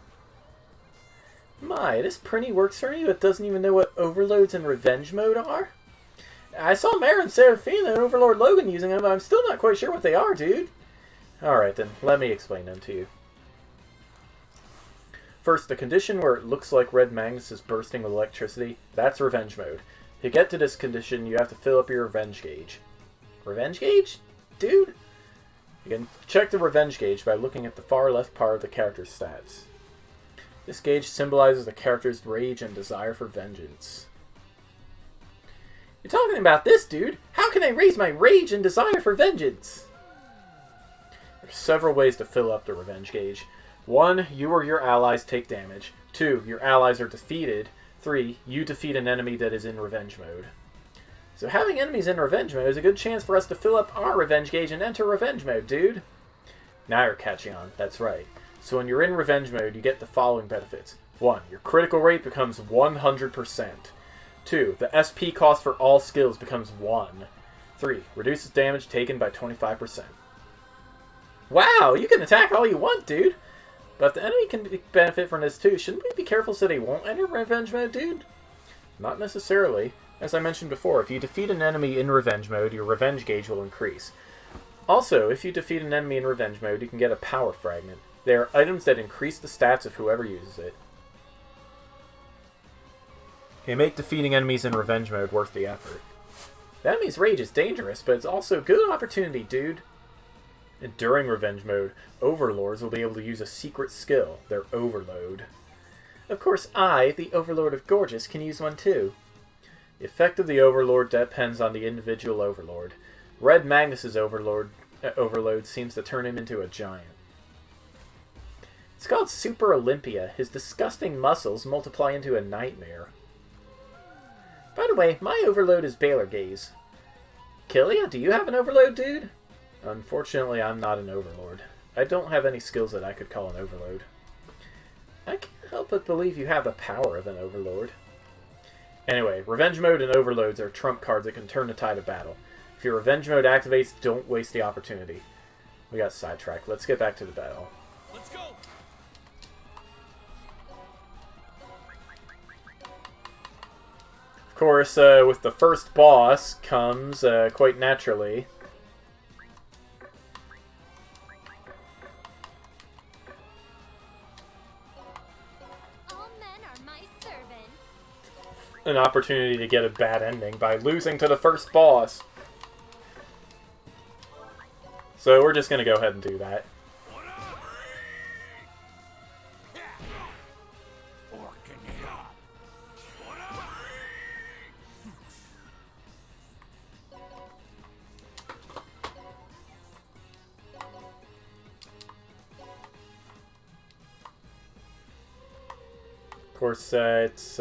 My, this Prinny works for me, but doesn't even know what Overloads and Revenge Mode are? I saw Maid and Seraphina and Overlord Logan using them, but I'm still not quite sure what they are, dude. Alright then, let me explain them to you. First, the condition where it looks like Red Magnus is bursting with electricity, that's Revenge Mode. To get to this condition, you have to fill up your Revenge Gauge. Revenge Gauge? Dude? You can check the Revenge Gauge by looking at the far left part of the character's stats. This gauge symbolizes the character's rage and desire for vengeance. You're talking about this, dude? How can I raise my rage and desire for vengeance? There are several ways to fill up the Revenge Gauge. 1. You or your allies take damage. 2. Your allies are defeated. 3. You defeat an enemy that is in Revenge Mode. So having enemies in Revenge Mode is a good chance for us to fill up our Revenge Gauge and enter Revenge Mode, dude. Now you're catching on. That's right. So when you're in Revenge Mode, you get the following benefits. 1. Your critical rate becomes 100%. 2. The SP cost for all skills becomes 1. 3. Reduces damage taken by 25%. Wow, you can attack all you want, dude. But if the enemy can benefit from this too, shouldn't we be careful so they won't enter Revenge Mode, dude? Not necessarily. As I mentioned before, if you defeat an enemy in Revenge Mode, your Revenge Gauge will increase. Also, if you defeat an enemy in Revenge Mode, you can get a Power Fragment. They are items that increase the stats of whoever uses it. They make defeating enemies in Revenge Mode worth the effort. The enemy's rage is dangerous, but it's also a good opportunity, dude. And during Revenge Mode, Overlords will be able to use a secret skill, their Overload. Of course, I, the Overlord of Gorgeous, can use one too. The effect of the Overlord depends on the individual Overlord. Red Magnus's Overlord seems to turn him into a giant. It's called Super Olympia. His disgusting muscles multiply into a nightmare. By the way, my Overload is Baylor Gaze. Killia, do you have an Overload, dude? Unfortunately, I'm not an Overlord. I don't have any skills that I could call an Overload. I can't help but believe you have the power of an Overlord. Anyway, Revenge Mode and Overloads are trump cards that can turn the tide of battle. If your Revenge Mode activates, don't waste the opportunity. We got sidetracked. Let's get back to the battle. Let's go! Of course, with the first boss comes, quite naturally, an opportunity to get a bad ending by losing to the first boss. So we're just going to go ahead and do that. Of course, it's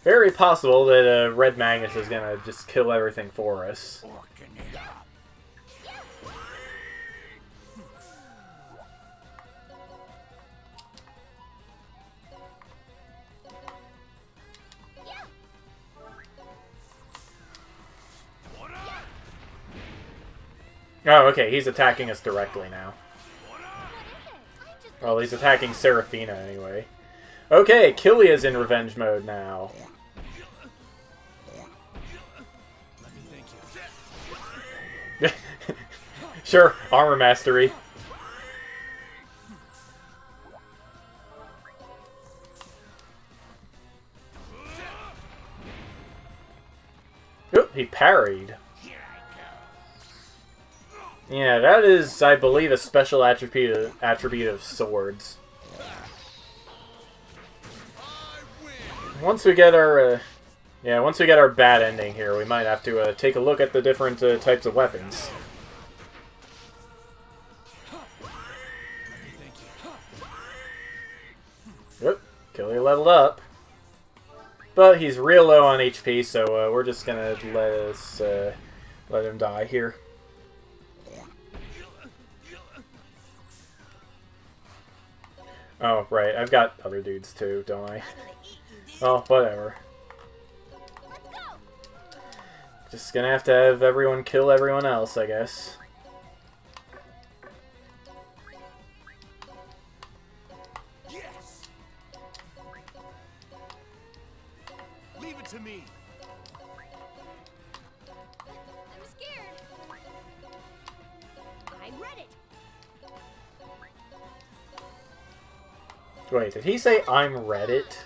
very possible that Red Magnus is going to just kill everything for us. Oh, okay, he's attacking us directly now. Well, he's attacking Seraphina anyway. Okay, Killia's in Revenge Mode now. Sure, Armor Mastery. Oop, he parried. Yeah, that is, I believe, a special attribute of swords. Once we get our, once we get our bad ending here, we might have to take a look at the different types of weapons. Oop, Killia leveled up. But he's real low on HP, so we're just gonna let him die here. Oh, right. I've got other dudes too, don't I? Oh, whatever. Just gonna have to have everyone kill everyone else, I guess. Yes. Leave it to me. I'm scared. I read it. Wait, did he say I'm Reddit?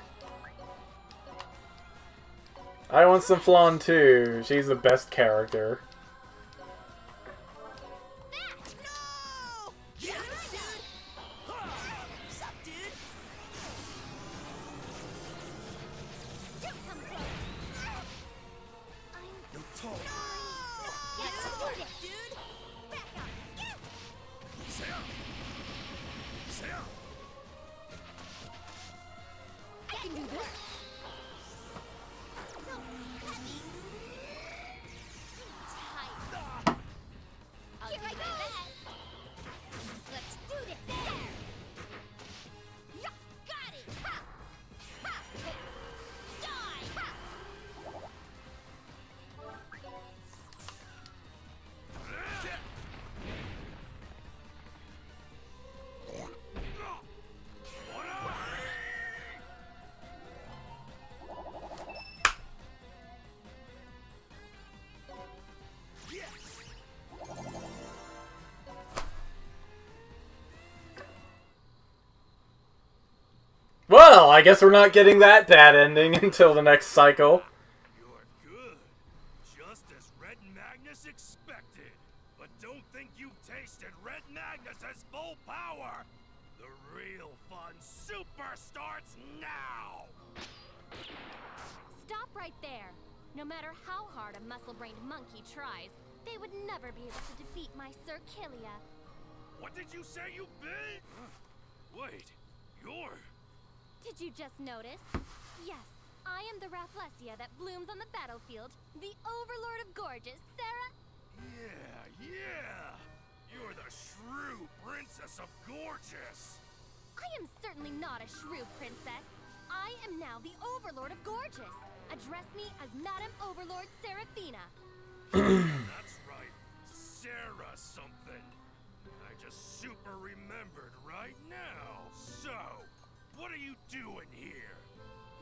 I want some Flan too. She's the best character. No! Yeah, dude! What's up, dude? Don't come close. You're tall. Yes, do this. Dude! Back up. I can do this. So heavy. Tight. I'll do my best. Let's do this. Yeah, got it. Ha! Ha! Die! Ha! Well, I guess we're not getting that bad ending until the next cycle. You're good. Just as Red Magnus expected. But don't think you've tasted Red Magnus's full power. The real fun super starts now. Stop right there. No matter how hard a muscle-brained monkey tries, they would never be able to defeat my Sir Killia. What did you say you bit? Wait, you're... Did you just notice? Yes, I am the Rafflesia that blooms on the battlefield, the Overlord of Gorgeous, Sarah. Yeah. You're the shrew princess of Gorgeous. I am certainly not a shrew princess. I am now the Overlord of Gorgeous. Address me as Madam Overlord Seraphina. That's right, Sarah something. I just super remembered right now. So, what are you doing here?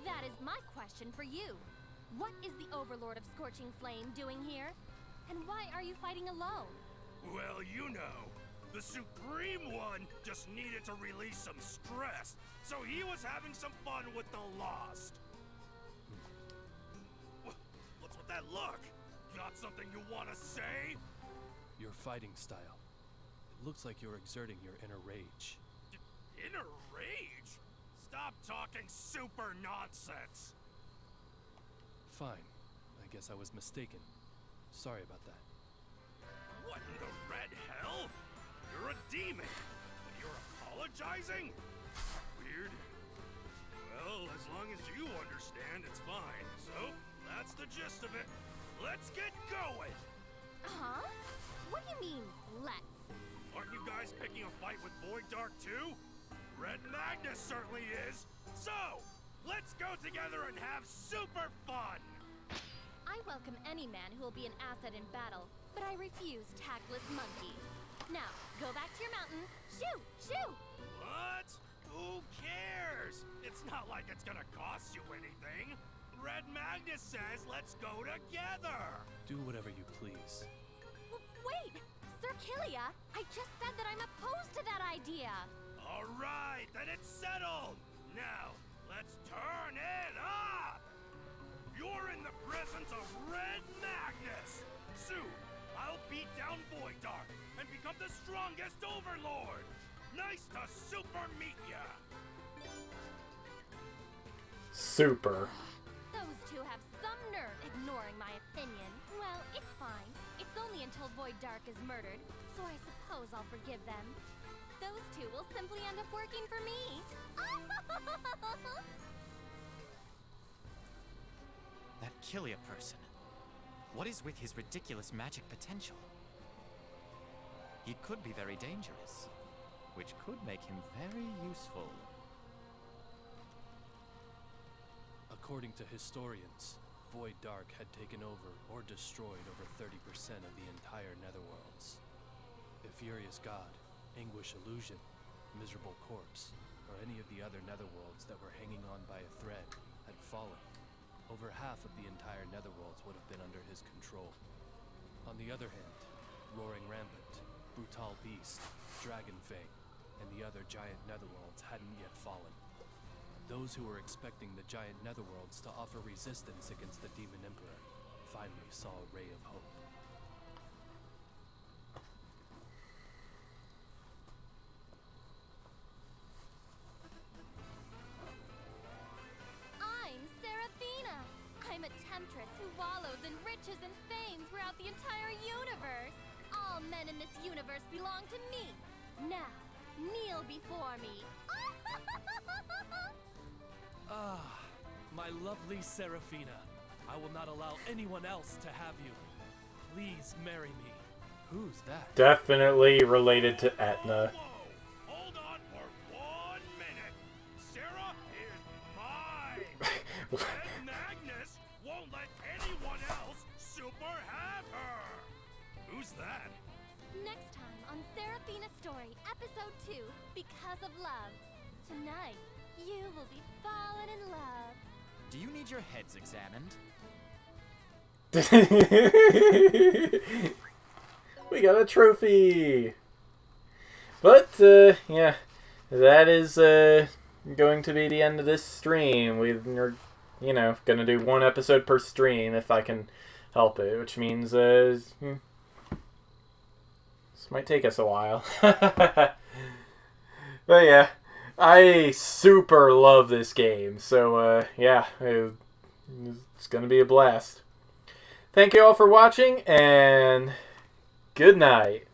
That is my question for you. What is the Overlord of Scorching Flame doing here? And why are you fighting alone? Well, you know, the Supreme One just needed to release some stress, so he was having some fun with the Lost. What's with that look? Got something you want to say? Your fighting style. It looks like you're exerting your inner rage. Inner rage? Stop talking super nonsense. Fine. I guess I was mistaken. Sorry about that. What in the red hell? You're a demon, but you're apologizing? Weird. Well, as long as you understand, it's fine. So, that's the gist of it. Let's get going! Huh? What do you mean, let's? Aren't you guys picking a fight with Void Dark too? Red Magnus certainly is! So, let's go together and have super fun! I welcome any man who will be an asset in battle, but I refuse tactless monkeys. Now, go back to your mountain. Shoo! Shoo! What? Who cares? It's not like it's gonna cost you anything. Red Magnus says let's go together! Do whatever you please. Wait! Sir Killia, I just said that I'm opposed to that idea! Alright, then it's settled! Now, let's turn it up! You're in the presence of Red Magnus! Soon, I'll beat down Void Dark and become the strongest Overlord! Nice to super meet ya! Super. Those two have some nerve ignoring my opinion. Well, it's fine. It's only until Void Dark is murdered, so I suppose I'll forgive them. Those two will simply end up working for me. Killia person? What is with his ridiculous magic potential? He could be very dangerous, which could make him very useful. According to historians, Void Dark had taken over or destroyed over 30% of the entire Netherworlds. If Furious God, Anguish Illusion, Miserable Corpse, or any of the other Netherworlds that were hanging on by a thread had fallen, over half of the entire Netherworlds would have been under his control. On the other hand, Roaring Rampant, Brutal Beast, Dragonfang, and the other giant Netherworlds hadn't yet fallen. Those who were expecting the giant Netherworlds to offer resistance against the Demon Emperor finally saw a ray of hope. I'm Seraphina. I'm a temptress who wallows in riches and fame throughout the entire universe. All men in this universe belong to me. Now, kneel before me. Ah, my lovely Seraphina. I will not allow anyone else to have you. Please marry me. Who's that? Definitely related to Etna. Whoa! Hold on for 1 minute. Sarah is mine. Red Magnus won't let anyone else super have her. Who's that? Next time on Seraphina Story, Episode 2, Because of Love. Tonight, you will be falling in love. Do you need your heads examined? We got a trophy! But, yeah, that is, going to be the end of this stream. We're, you know, gonna do 1 episode per stream if I can help it, which means, this might take us a while. But yeah, I super love this game, so, yeah, it's gonna be a blast. Thank you all for watching, and good night.